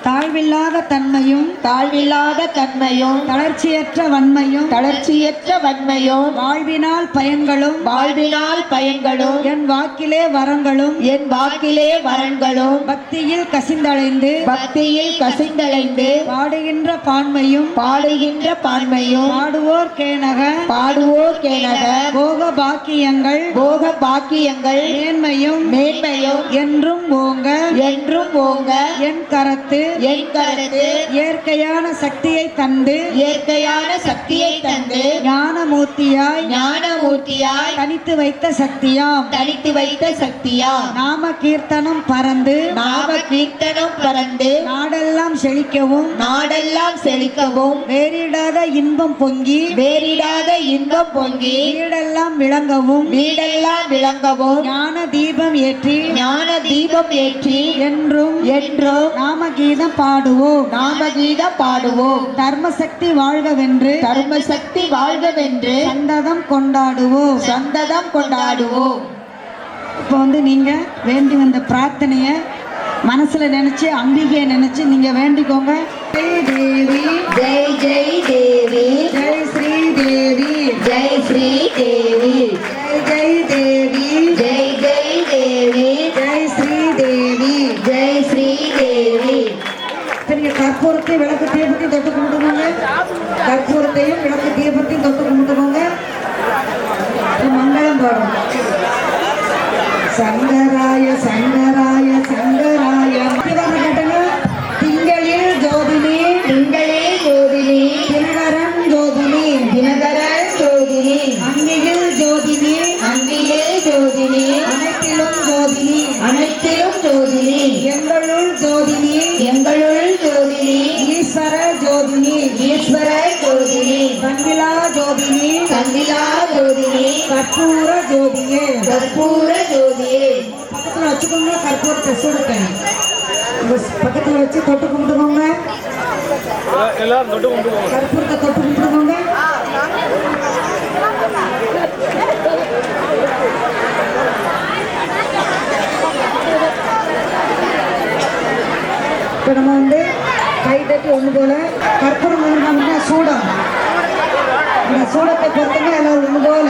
தாழ்வில்லாத தன்மையும் தாழ்வில்லாத தன்மையும் தளர்ச்சியற்ற வன்மையும் தளர்ச்சியற்ற வன்மையும் வாழ்வினால் பயன்களும் வாழ்வினால் பயன்களும் என் வாக்கிலே வரங்களும் என் வாக்கிலே வரன்களும் பக்தியில் கசிந்தடைந்து பக்தியில் கசிந்தடைந்து பாடுகின்ற பான்மையும் பாடுகின்ற பான்மையும் பாடுவோர் கேனக பாடுவோர் கேனக போக பாக்கியங்கள் போக பாக்கியங்கள் மேன்மையும் மேன்மையும் என்றும் ஓங்க என்றும் ஓங்க என் கரத்து என் கருத்து இயற்கையான சக்தியை தந்து இயற்கையான சக்தியை தந்து ஞானமூர்த்தியாய் ஞானமூர்த்தியாய் தனித்து வைத்த சக்தியாம் தனித்து வைத்த சக்தியா நாம கீர்த்தனம் பறந்து நாம கீர்த்தனம் பறந்து நாடெல்லாம் செழிக்கவும் நாடெல்லாம் செழிக்கவும் வேறிடாத இன்பம் பொங்கி வேறிடாத இன்பம் பொங்கி வீடெல்லாம் விளங்கவும் வீடெல்லாம் விளங்கவும் ஞான தீபம் ஏற்றி ஞான தீபம் ஏற்றி என்றும் என்றும் நாம கீதம் பாடுவோம் நாமகீதம் பாடுவோம் தர்மசக்தி வாழ்கவென்று தர்மசக்தி வாழ்கவென்று சந்ததம் கொண்டாடுவோம் சந்ததம் கொண்டாடுவோம். இப்போ வந்து நீங்க வேண்டி வந்த பிரார்த்தனைய மனசுல நினைச்சு அம்பிகையை நினைச்சு நீங்க வேண்டிக்கோங்க. ஜெய் தேவி ஜெய் ஜெய் தேவி ஜெய் ஸ்ரீ தேவி ஜெய் ஸ்ரீ தேவி ஜெய் ஜெய் தேவி ஜெய் ஜெய் தேவி ஜெய் ஸ்ரீ தேவி. ஜெய் ஸ்ரீ தேவி. சரிங்க, கற்பூரத்தை விளக்கு தீபத்தையும் தொட்டு கும்பிட்டுக்கோங்க. கற்பூரத்தையும் விளக்கு தீபத்தையும் தொட்டு கும்பிட்டுக்கோங்க. மங்களம் பாடும். சங்கராய சங்கராய சங்கராய கேட்டங்க. திங்களில் ஜோதினி திங்களே ஜோதினி தினகரன் ஜோதினி தினகரன் ஜோதினி அங்கியில் ஜோதினி அங்கிலே ஜோதினி அனைத்திலும் ஜோதினி அனைத்திலும் ஜோதினி எங்களுள் ஜோதினி எங்களுள் ஜோதினி ஈஸ்வர ஜோதினி ஈஸ்வர ஜோதினி கண்விலா ஜோதினி கந்திலா ஜோதினி கற்பூர ஜோதியே. கற்பூர ஜோதியே. பக்கத்தில் வச்சுக்கோங்க. கற்பூரத்தை சுடுக்கேன் பக்கத்தில் வச்சு தொட்டு கும்பிட்டுக்கோங்க. எல்லாரும் தொட்டு கும்பிடுவோம். கற்பூரத்தை தொட்டு கும்பிட்டுக்கோங்க. இப்போ நம்ம வந்து கை தட்டி ஒன்று போல கற்பூரம் வந்து சூடம். இந்த சூடத்தை பொறுத்துங்க. எல்லாம் ஒன்று போல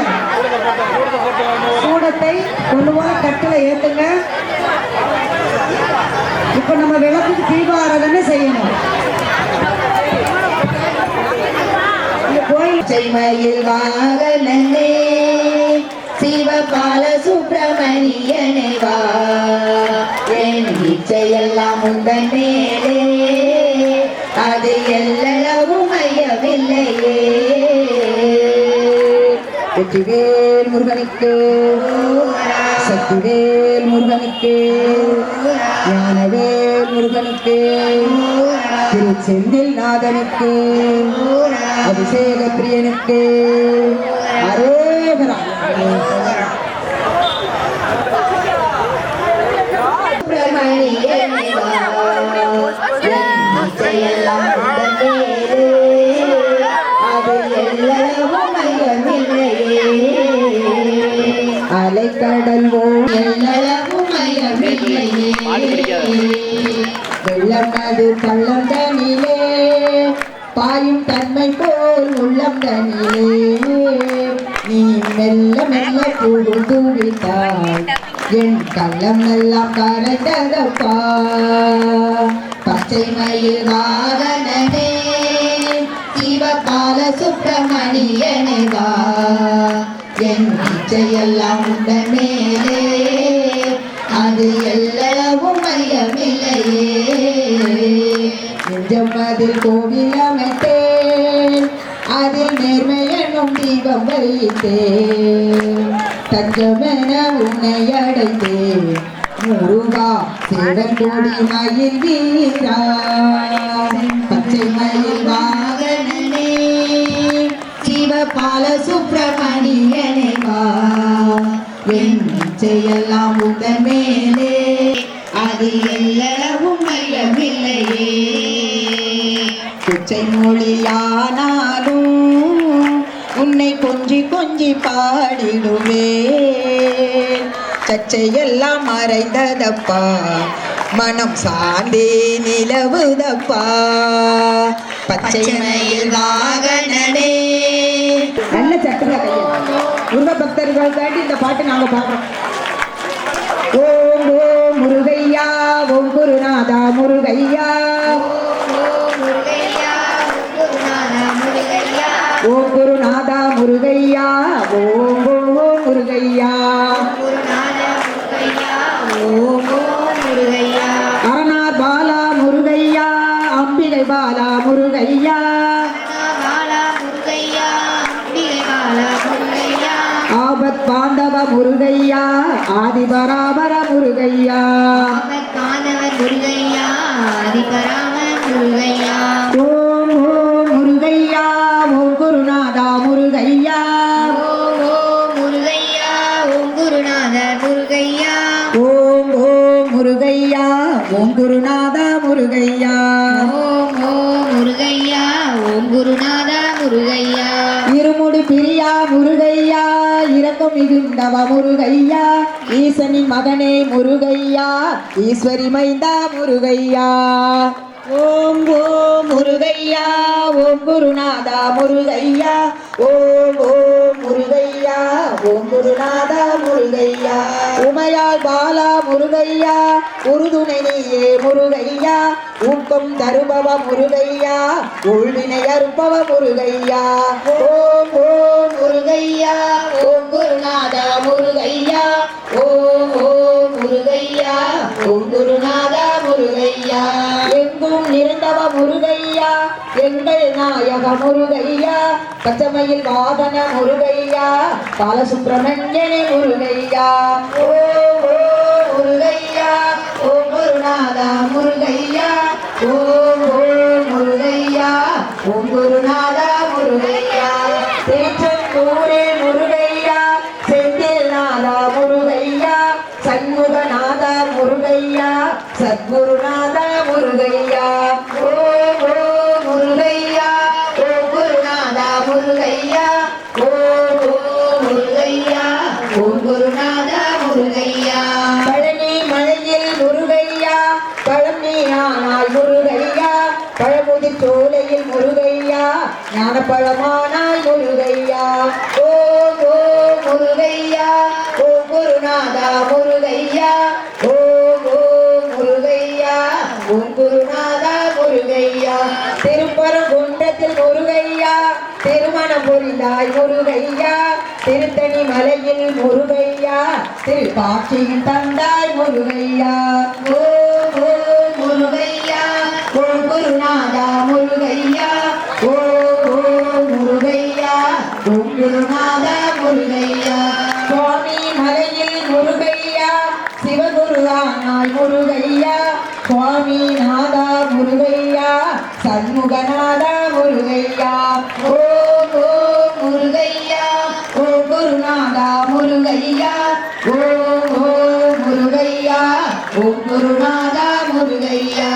சூடத்தை ஒன்று போல கட்டில் ஏற்றுங்க. இப்போ நம்ம விளக்குக்கு தீபாராதனை செய்யணும். இங்க போய் செய்மயில் வாகனனே சிவபால சுப்பிரமணியனே வா என் இச்சையெல்லாம் உந்தன் மேலே அது எல்லளவும் ஐயவில்லையே. வெற்றிவேல் முருகனுக்கு சக்திவேல் முருகனுக்கு ஞானவேல் முருகனுக்கு செந்தில் நாதனுக்கு அபிஷேக பிரியனுக்கு அரோகரா. சுப்பிரமணியனே வா, என் இச்சையெல்லாம் உந்தன் மேலே, அது எல்லளவும் மையமில்லையே. அலைக்கடல் ஓர் எல்லளவும் மையமில்லையே. வெள்ளமது பள்ளம் தனிலே பாயும் தன்மை போல் உள்ளம் தனிலே, நீ மெல்ல மெல்ல புகுந்து விட்டாய் என் கள்ளம் எல்லாம் கரைந்ததப்பா. பச்சை மயில் வாகனனே சிவபால சுப்பிரமணியனே வா, என் இச்சையெல்லாம் உந்தன் மேலே, அது எல்லளவும் மையமில்லையே. நெஞ்சம் அதில் கோவில் அமைத்தேன், அதில் நேர்மை என்னும் தீபம் வைத்தேன், தஞ்சமென உன்னை அடைந்தேன் முருகா சேவன் கொடி மயில் வீரா. பச்சை மயில் வாகனனே சிவபால சுப்பிரமணியனே வா, என் இச்சையெல்லாம் உந்தன் மேலே, அது எல்லளவும் மையமில்லையே. குச்சை மொழியானாலும் உன்னை கொஞ்சி கொஞ்சி பாடிடுவே, சச்சையெல்லாம் மறைந்ததப்பா, மனம் சாந்தே நிலவுதப்பா. பச்சை மயில் வாகனனே. நல்ல சட்டுங்க கையா. முருக பக்தர்கள் காட்டி இந்த பாட்டு நாங்க பாடுறோம். ஓம் ஓம் முருகையா, ஓம் குருநாதா முருகையா, ஓம் குருநாதா முருகையா, ஓம் ஓம் ஓம் முருகையா, ஓம் ஓம் முருகையா. அரணார் பாலா முருகையா, அம்பிகை பாலா முருகையா, ஆபத் பாந்தவ முருகையா, ஆதிபராபர முருகையா, ஓம் ஓம் முருகையா, ஓம் குருநாதா முருகையா, ஓம் ஓம் முருகையா, ஓம் குருநாதா முருகையா, இருமுடி பிரியா முருகையா, இரக்கம் மிகுந்தவ முருகையா, ஈசனின் மகனே முருகையா, ஈஸ்வரி மைந்தா முருகையா. ஓம் ஓம் முருகையா, ஓம் குருநாதா முருகையா, ஓம் ஓம் முருகையா, ஓம் குருநாதா முருகையா. உமையால் பாலா முருகையா, உறுதுணை நீயே முருகையா, ஊக்கம் தருபவ முருகையா, உள்வினை அறுப்பவ முருகையா. ஓம் ஓம் முருகையா, ஓம் குருநாதா முருகையா, ஓம் ஓம் முருகையா, ஓம் குருநாதா முருகையா. எங்கும் நிறைந்தவ முருகையா, எங்கள் நாயக முருகையா, பச்சமையில் வாகன முருகையா, பாலசுப்பிரமணியனே முருகையா. ஓம் ஓம் முருகையா, ஓம் குருநாதா முருகையா, ஓம் ஓம் முருகையா, ஓம் குருநாதா முருகையா. திருச்செந்தூரே முருகையா, செந்தில் நாதா முருகையா, சண்முகநாதா முருகையா, சத்குருநாதா முருகையா. ஓம் ஓம் முருகையா, ஓம் குருநாதா முருகையா, ஓம் ஓம் முருகையா, ஓம் குருநாதா முருகையா. பழனி மலையில் முருகையா, பழனியானாய் முருகையா, பழமுதி சோலையில் முருகையா, ஞானப்பழமானாய் முருகையா. ஓம் ஓம் முருகையா, ஓம் குருநாதா முருகையா, ஓம் ஓம் முருகையா, ஓம் குருநாதா முருகையா. திருப்பரங்குன்றத்தில் முருகையா, திருமணம் புரிந்தாய் முருகையா, திருத்தணி மலையில் முருகையா, திருப்பாட்சியில் தந்தாய் முருகையா. ஓம் ஓம் முருகையா, ஓம் குருநாதா முருகையா, ஓம் ஓம் முருகையா, ஓம் குருநாதா முருகையா. சுவாமி மலையில் முருகையா, சிவகுருவானாய் முருகையா, சுவாமி நாதா முருகையா, சண்முகநாதா முருகையா ஓம் ஓம் முருகையா ஓம் குருநாதா முருகையா ஓம் ஓம் முருகையா ஓம் குருநாதா முருகையா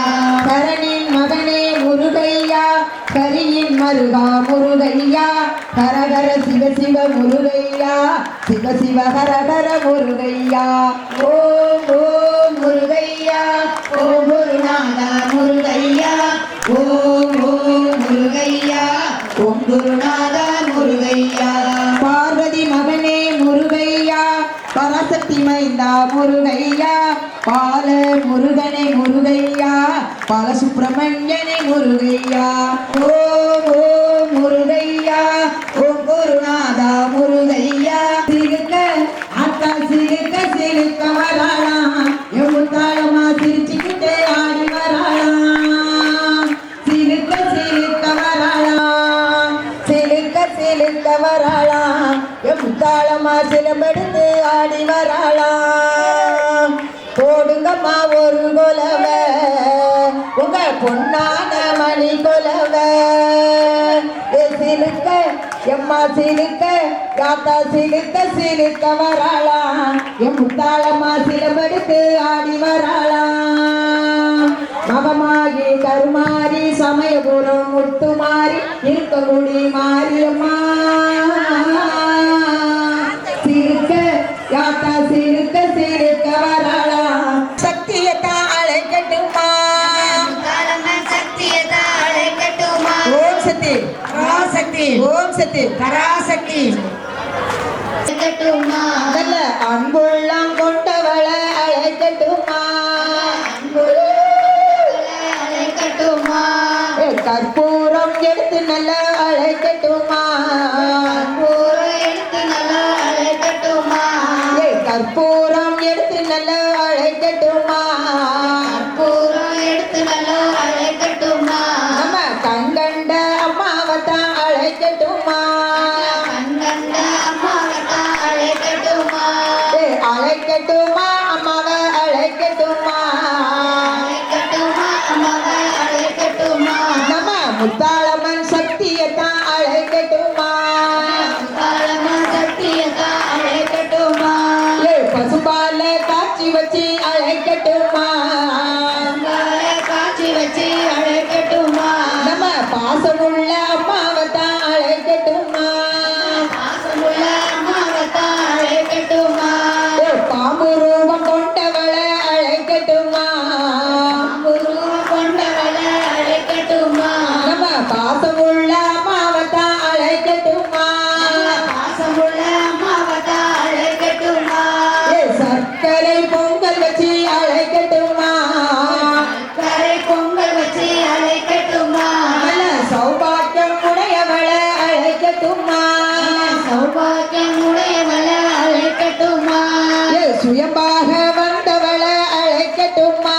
கரணின் மகனே முருகையா கரியின் மருகா முருகையா ஹரஹர சிவ சிவ முருகையா சிவ சிவ ஹரஹர முருகையா ஓம் ஓம் முருகையா ஓம் குருநாதா முருகையா ஓம் ஓம் முருகையா ஓம் குருநாதா முருகையா பார்வதி மகனே முருகையா பராசக்தி மைந்தா முருகையா பால முருகனே முருகையா பாலசுப்பிரமணியனே முருகையா ஓம் ஓம் முருகையா ஓம் குருநாதா முருகையா சிறுக்க அத்தா சிறுக்க சிறுக்க வராளாம் எவ்வளமா சிரிச்சுக்கிட்டே ஆடி வராளாம் சிறுக்க சிறுக்க வராளாம் சிறுக்க சிறுக்க வராளாம் எவ்வளமா சிலம்பெடுத்து ஆடி வராளாம் போடுங்கம்மா ஒரு கொலவ உங்க பொன்னான மணி கொலவ சிலுக்க எம்மா சிலுக்க காத்தா சிலுக்க சிலுக்க வராளாம் என் முத்தாளம்மா சிலம்பெடுத்து ஆடி வராளாம் மகமாகி கருமாறி சமயபுரம் முத்துமாறி இருக்ககுடி மாரியம்மா சிலுக்க யாத்தா சிலுக்க சிலுக்க வராளாம் சக்தியத்தா அழைக்கட்டுமா ஓம் சக்தி பராசக்தி ஓம் சக்தி பராசக்தி நல்ல அன்புள்ளம் கொண்டவளை அழைக்கட்டுமா கற்பூரம் எடுத்து நல்ல அழைக்கட்டுமா கற்பூரம் எடுத்து நல்ல அழைக்கட்டுமா நம்ம கண்கண்ட அம்மாவத்தான் அழைக்கட்டுமா அழைக்கட்டுமா அம்மாவை அழைக்கட்டுமா நம்ம முத்தாளம்மன் சக்தியத்தான் அழைக்கட்டுமா பசுபால காட்சி வச்சு அழைக்கட்டுமா நம்ம பாசமுள்ள அம்மாவத்தான் அழைக்கட்டுமா பாம்பு ரூபம் கொண்டவளை அழைக்கட்டுமா நம்ம பாசமுள்ள அம்மாவத்தான் அழைக்கட்டுமா சர்க்கரை பொங்கல் வச்சு அழைக்கட்டுமா நல்ல சௌபாக்கியம் உடையவளை அழைக்கட்டுமா சுயமாக வந்தவளை அழைக்கட்டுமா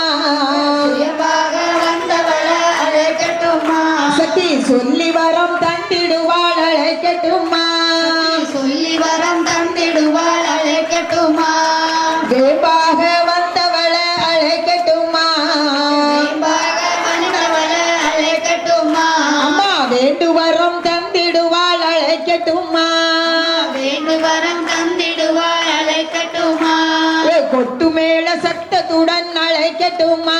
சக்தி சொல்லி வரம் தந்திடுவாள் அழைக்கட்டுமா வேம்பாக வந்தவளை அழைக்கட்டுமா அம்மா வேண்டு வரம் தந்திடுவாள் அழைக்கட்டுமா கொட்டு மேல சத்தத்துடன் அழைக்கட்டுமா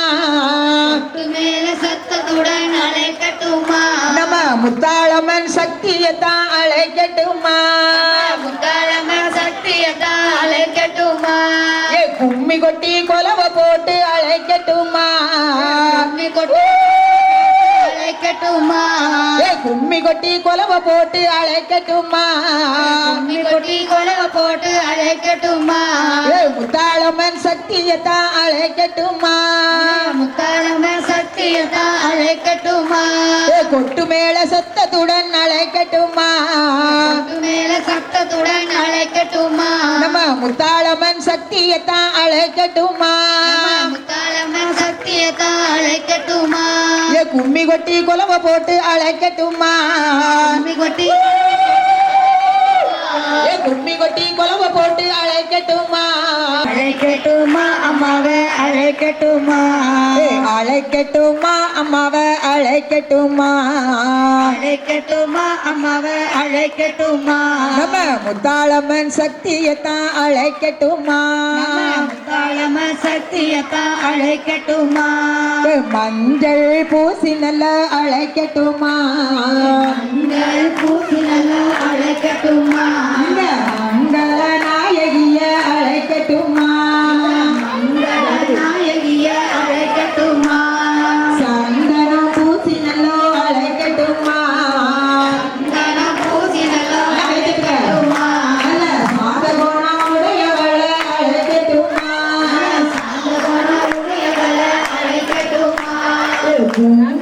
நம்ம முத்தாளம்மன் சக்தியத்தான் அழைக்கட்டுமா கும்மி கொட்டி கொலவ போட்டு அழைக்கட்டுமா கும்மி கொட்டி கொலவ போட்டு அழைக்கட்டுமா முத்தாளம்மன் சக்தியத்தான் அழைக்கட்டுமா கொட்டு மேல சத்தத்துடன் அழைக்கட்டுமா நம்ம முத்தாளம்மன் சக்தியத்தான் அழைக்கட்டுமா கும்மி கொட்டி கொலவ போட்டு அழைக்கட்டுமா ஏ கும்மி கொட்டி குழம்ப போட்டு அழைக்கட்டுமா அழைக்கட்டுமா அம்மாவை அழைக்கட்டுமா ஏ அழைக்கட்டுமா அம்மாவை அழைக்கட்டுமா அழைக்கட்டுமா அம்மாவை அழைக்கட்டுமா நம்ம முத்தாளம்மன் சக்தியத்தான் அழைக்கட்டுமா தாளம சக்தியத்தான் அழைக்கட்டுமா ஏ மஞ்சள் பூசி நல்ல அழைக்கட்டுமா மங்கள் பூசி நல்லா அழைக்கட்டுமா இந்த மங்கள நாயகிய அழைக்கட்டுமா மங்கள நாயகிய அழைக்கட்டுமா சந்தனம் பூசி நல்லோ அழைக்கட்டுமா சந்தன பூசி நல்லா அழைக்கட்டுமா நல்ல சாதகோணா உடையவளை அழைக்கட்டுமா சாந்தகுண உடையவளை அழைக்கட்டுமா குங்குமம்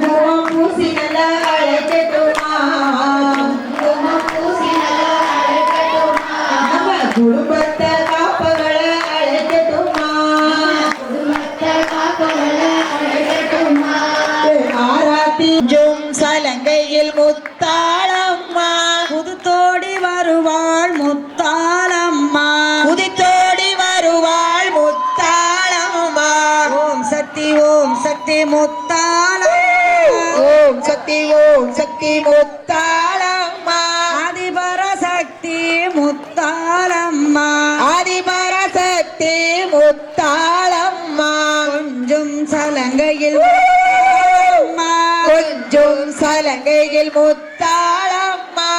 பூசி நல்ல அழைக்கட்டுமா குங்குமம் பூசி நல்லா அழைக்கட்டுமா நம்ம குடும்பத்தை காப்பவளை அழைக்கட்டுமா குடும்பத்தை காப்பவளை அழைக்கட்டுமா ஆராத்திஞ்சும் சலங்கையில் முத்தாளம்மா புதுத்தோடி வருவாள் முத்தாளம்மா குதித்தோடி வருவாள் முத்தாளம்மா ஓம் சக்தி முத்தாளம் ஓம் சக்தி முத்தாளம்மா ஆதிபர சக்தி முத்தாளம்மா ஆதிபராசக்தி முத்தாளம்மா கொஞ்சம் சலங்கையில் அம்மா கொஞ்சம் சலங்கையில் முத்தாளம்மா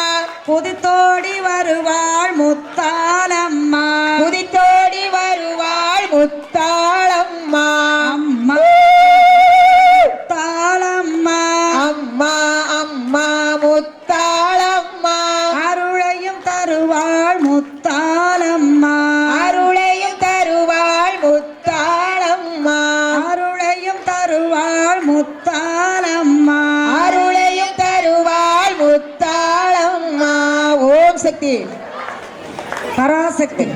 புதுத்தோடி வருவாள் முத்தாளம்மா குதித்தோடி வருவாள் முத்தாளம்மா அம்மா முத்தாளம்மா அம்மா அம்மா முத்தாளம்மா அருளையும் தருவாள் முத்தாளம்மா அருளையும் தருவாள் முத்தாளம்மா அருளையும் தருவாள் முத்தாளம்மா அருளையும் தருவாள் முத்தாளம்மா ஓம் சக்தி பராசக்தி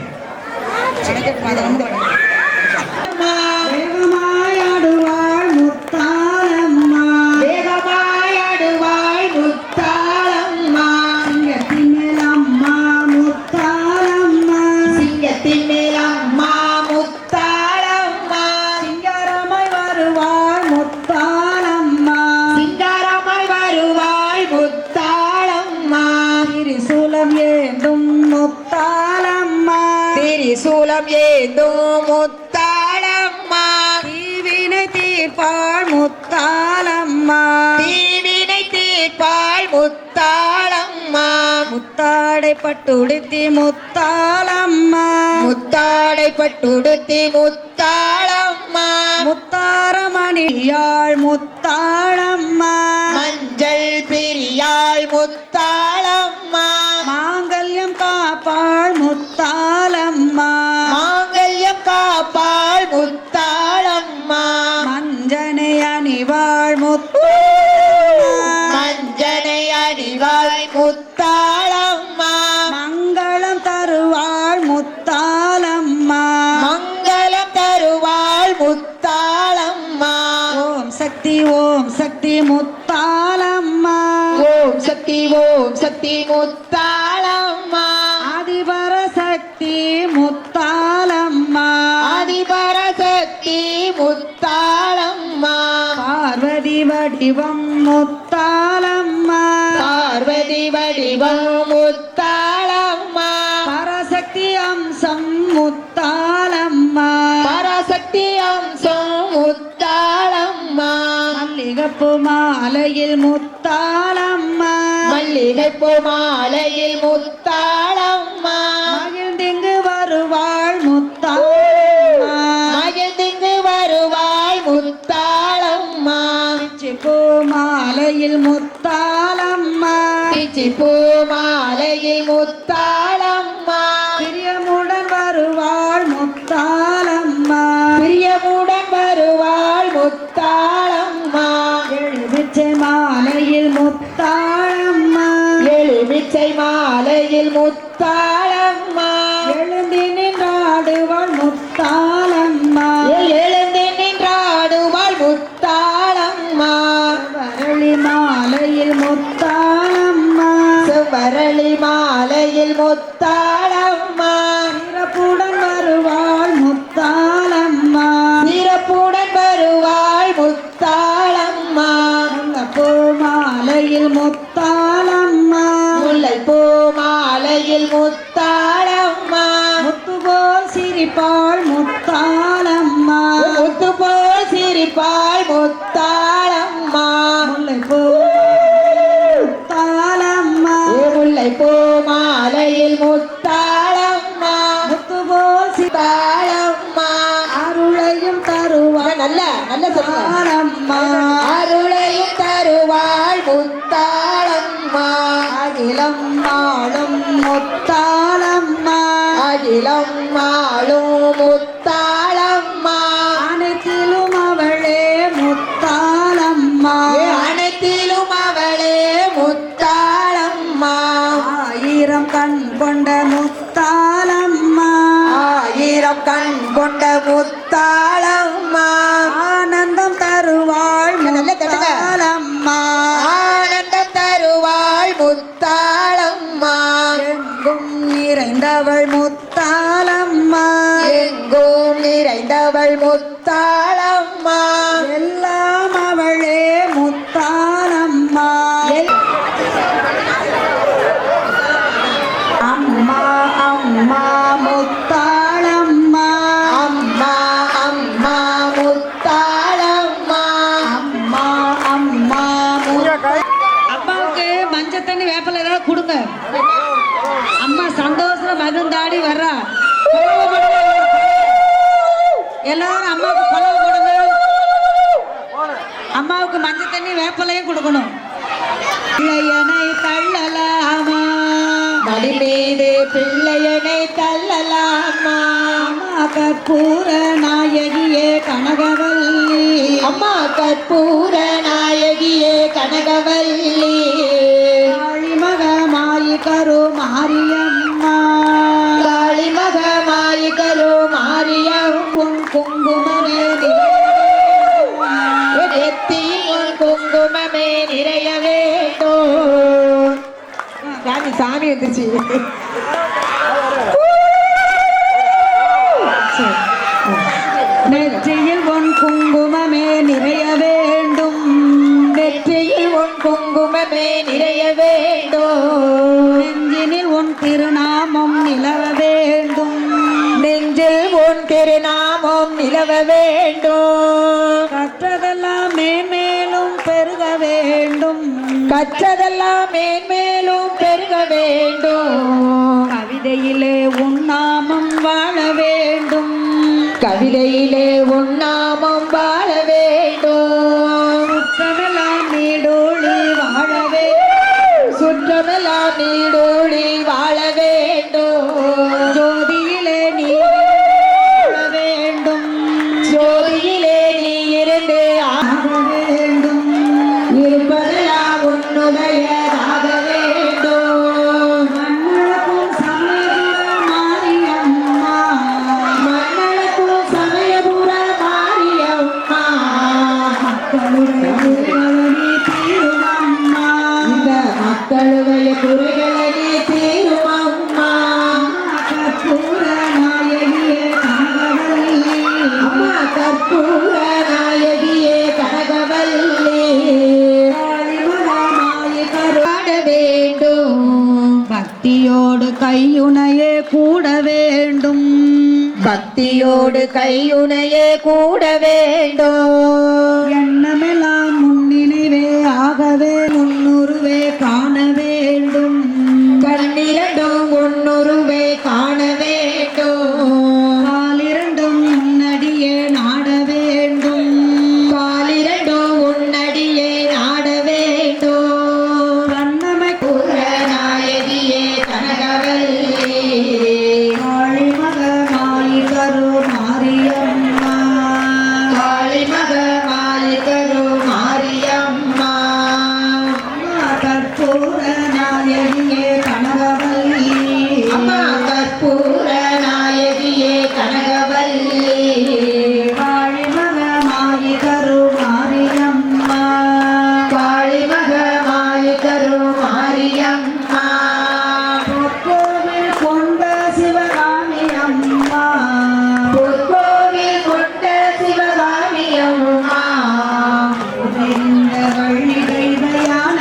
அம்மா வேகமாயாடுவாள் முத்தாளம்மா வேகமாயாடுவாள் முத்தாளம்மா சிங்கத்தின் மேல் அம்மா முத்தாளம்மா சிங்கத்தின் மேல் அம்மா முத்தாளம்மா சிங்காரமாய் வருவாள் முத்தாளம்மா சிங்காரமாய் வருவாள் முத்தாளம்மா திரிசூலம் ஏந்தும் முத்தாளம்மா திரிசூலம் ஏந்தும் முத்தாளம்மா தீவினை தீர்ப்பாள் முத்தாளம்மா தீவினை தீர்ப்பாள் முத்தாளம்மா முத்தாடை பட்டுடுத்தி முத்தாளம்மா முத்தாடை பட்டுடுத்தி முத்தாளம்மா முத்தாரமணியாள் முத்தாளம்மா மஞ்சள் பிரியாள் முத்தாளம்மா மாங்கல்யம் காப்பாள் முத்தாளம்மா மாங்கல்யம் காப்பாள் முத்தாளம்மா மஞ்சனை அணிவாள் முத்தாளம்மா மஞ்சனை அணிவாள் முத்தாளம்மா மங்களம் தருவாள் முத்தாளம்மா மங்களம் தருவாள் முத்தாளம்மா ஓம் சக்தி முத்தாளம்மா ஓம் சக்தி முத்தாளம்மா ஆதிபர சக்தி முத்தாளம்மா ஆதிபராசக்தி முத்தாளம்மா பார்வதி வடிவம் முத்தாளம்மா பார்வதி வடிவம் முத்தாளம்மா பரசக்தி அம்சம் முத்தாளம்மா பராசக்தி அம்சம் முத்தாளம்மா மல்லிகப்பு மாலையில் முத்தாளம்மா மல்லிகைப்பூ மாலையில் முத்தாளம்மா மகிழ்ந்திங்கு வருவாள் முத்தாளம்மா மகிழ்ந்திங்கு வருவாள் முத்தாளம்மா பிச்சிப்பூ மாலையில் முத்தாளம்மா பிச்சிப்பூ மாலையில் முத்தாளம்மா பிரியமுடன் வருவாள் முத்தாளம்மா பிரியமுடன் வருவாள் முத்தாளம்மா எழுபிச்சை மாலையில் முத்தாளம்மா எலுமிச்சை மாலையில் முத்தாளம்மா எழுந்தி நின்றாடுவாள் முத்தாளம்மா எழுந்து நின்றாடுவாள் முத்தாளம்மா வரளி மாலையில் முத்தாளம்மா செவ்வரளி மாலையில் முத்தாளம்மா மாலையில் முத்தாளம்மா முல்லைப்பூ மாலையில் முத்தாளம்மா முத்துபோல் சிரிப்பாள் முத்தாளம்மா முத்து போல் சிரிப்பாள் முத்தாளம்மா முல்லைப்பூ முத்தாளம்மா முல்லைப்பூ மாலையில் முத்தாளம்மா முத்துபோல் முத்தாளம்மா அருளையும் தருவாள் நல்ல நல்ல சொல்லுங்க முத்தாளம்மா அருளையும் தருவாள் முத்தாளம்மா அகிலம் ஆளும் முத்தாளம்மா அகிலம் ஆளும் முத்தாளம்மா அனைத்திலும் அவளே முத்தாளம்மா அனைத்திலும் அவளே முத்தாளம்மா ஆயிரம் கண் கொண்ட முத்தாளம்மா ஆயிரம் கண் கொண்ட முத்தாளம்மா ஆனந்தம் தருவாள் நல்ல தட்டுங்க. முத்தாளம்மா ஆனந்தம் தருவாள் முத்தாளம்மா எங்கும் நிறைந்தவள் முத்தாளம்மா எங்கும் நிறைந்தவள் முத்தாளம்மா எல்லாம் அவளே முத்தாளம்மா அம்மா அம்மா முத்தாளம்மா அம்மா அம்மா முத்தாளம்மா அம்மா அம்மா அம்மாவுக்கு மஞ்சள் தண்ணி வேப்பல ஏதாவது கொடுங்க. அம்மா சந்தோஷமா மகிழ்ந்தாடி வர்றா. எல்லாரும் அம்மாவுக்கு கொலவு கொடுங்க. அம்மாவுக்கு மஞ்சள் தண்ணி வேப்பலையும் கொடுக்கணும். பிள்ளையனை தள்ளலாமா மடி மீது பிள்ளையனை தள்ளலாமா அம்மா கற்பூர நாயகியே கனகவல்லி அம்மா கற்பூர நாயகியே கனகவல்லி காளிமகமாயி கரு மாரியம்மா காளிமகமாயி கரு மாரியம் குங்குமமே நெத்தியில் குங்குமமே நிறைய வேண்டும் சாமி சாமி வந்துச்சு நெற்றியில் உன் குங்குமமே நிறைய வேண்டும் நெற்றியில் உன் குங்குமமே நிறைய வேண்டும் நெஞ்சினில் உன் திருநாமம் நிலவ வேண்டும் நெஞ்சில் உன் திருநாமம் நிலவ வேண்டும் கற்றதெல்லாம் மேன்மேலும் பெருக வேண்டும் கற்றதெல்லாம் மேன்மேலும் பெருக வேண்டும் கவிதையிலே உன் நாமம் வாழ வேண்டும் கவிதையிலே உன் நாமம் வாழ வேண்டும் சுற்றமெல்லாம் நீடோழி வாழவே சுற்றமெல்லாம் நீடோடி வாழ வேண்டும் ஜோதியிலே நீ வாழ வேண்டும் ஜோதியிலே நீ இருந்து ஆக வேண்டும் இருப்பதெல்லாம் உன்னுடையதாக வேண்டும் மண்ணளக்கும் சமயபுர மாரியம்மா மண்ணளக்கும் சமயபுர மாரியம்மா மக்களுடைய குறைகளை தீருமம்மா இந்த மக்களுடைய குறைகளை நீ தீரும் அம்மா கற்பூர நாயகியே கனகவல்லி அம்மா கற்பூர நாயகியே கனகவல்லி காளிமகமாயி கரு பாட வேண்டும் பக்தியோடு கையுணையே கூட வேண்டும் பக்தியோடு கையுணையே கூட வேண்டும் எண்ணமெல்லாம் முன்னினைவே ஆகவே முன்னுருவே காண வேண்டும் கண்ணிரண்டும் உன்னுருவே காண வேண்டும் காலிரண்டும் முன்னடியே நாட வேண்டும் காலிரண்டும் உன்னடியே நாட வேண்டும் கண்ணமை நாயகியே கனகவல்லி காளிமகமாயி கரு மாரியம்மா காளிமகமாயி கரு மாரியம்மா கற்பூர நாயகியே கனகவல்லி அம்மா கற்பூர நாயகியே கனகவல்லி காளிமகமாயி கரு மாரியம்மா காளிமகமாயி கரு மாரியம்மா கோவில் கொண்ட சிவகாமி அம்மா பொற்கோவில் கொண்ட சிவகாமி அம்மா இந்த வள்ளி கைதையான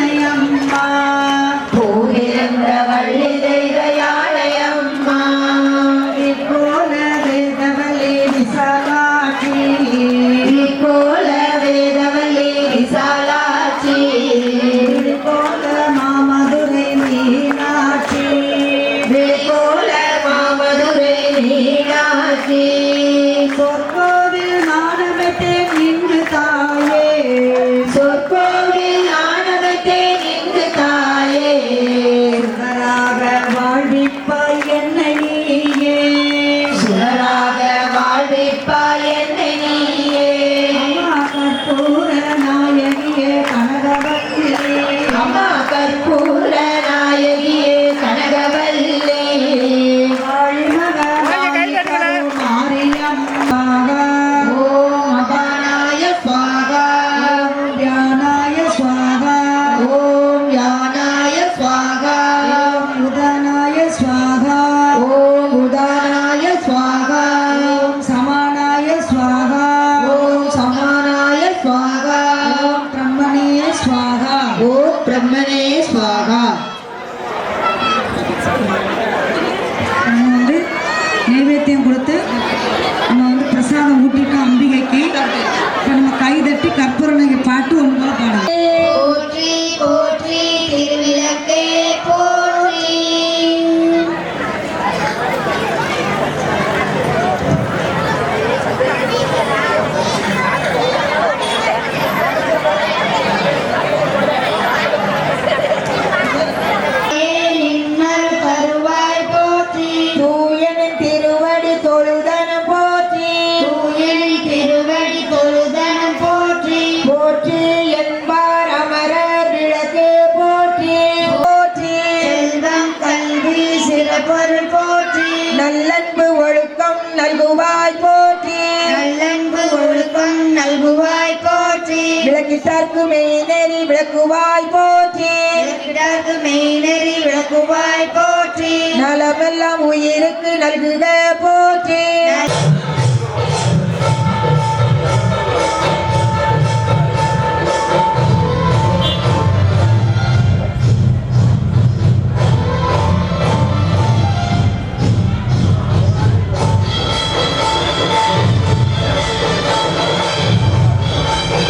நினைத்தார்க்கு மெய்நெறி விளக்குவாய் போற்றி நினைத்தார்க்கு மெய்நெறி விளக்குவாய் போற்றி நலமெல்லாம் உயிருக்கு நல்குக போற்றி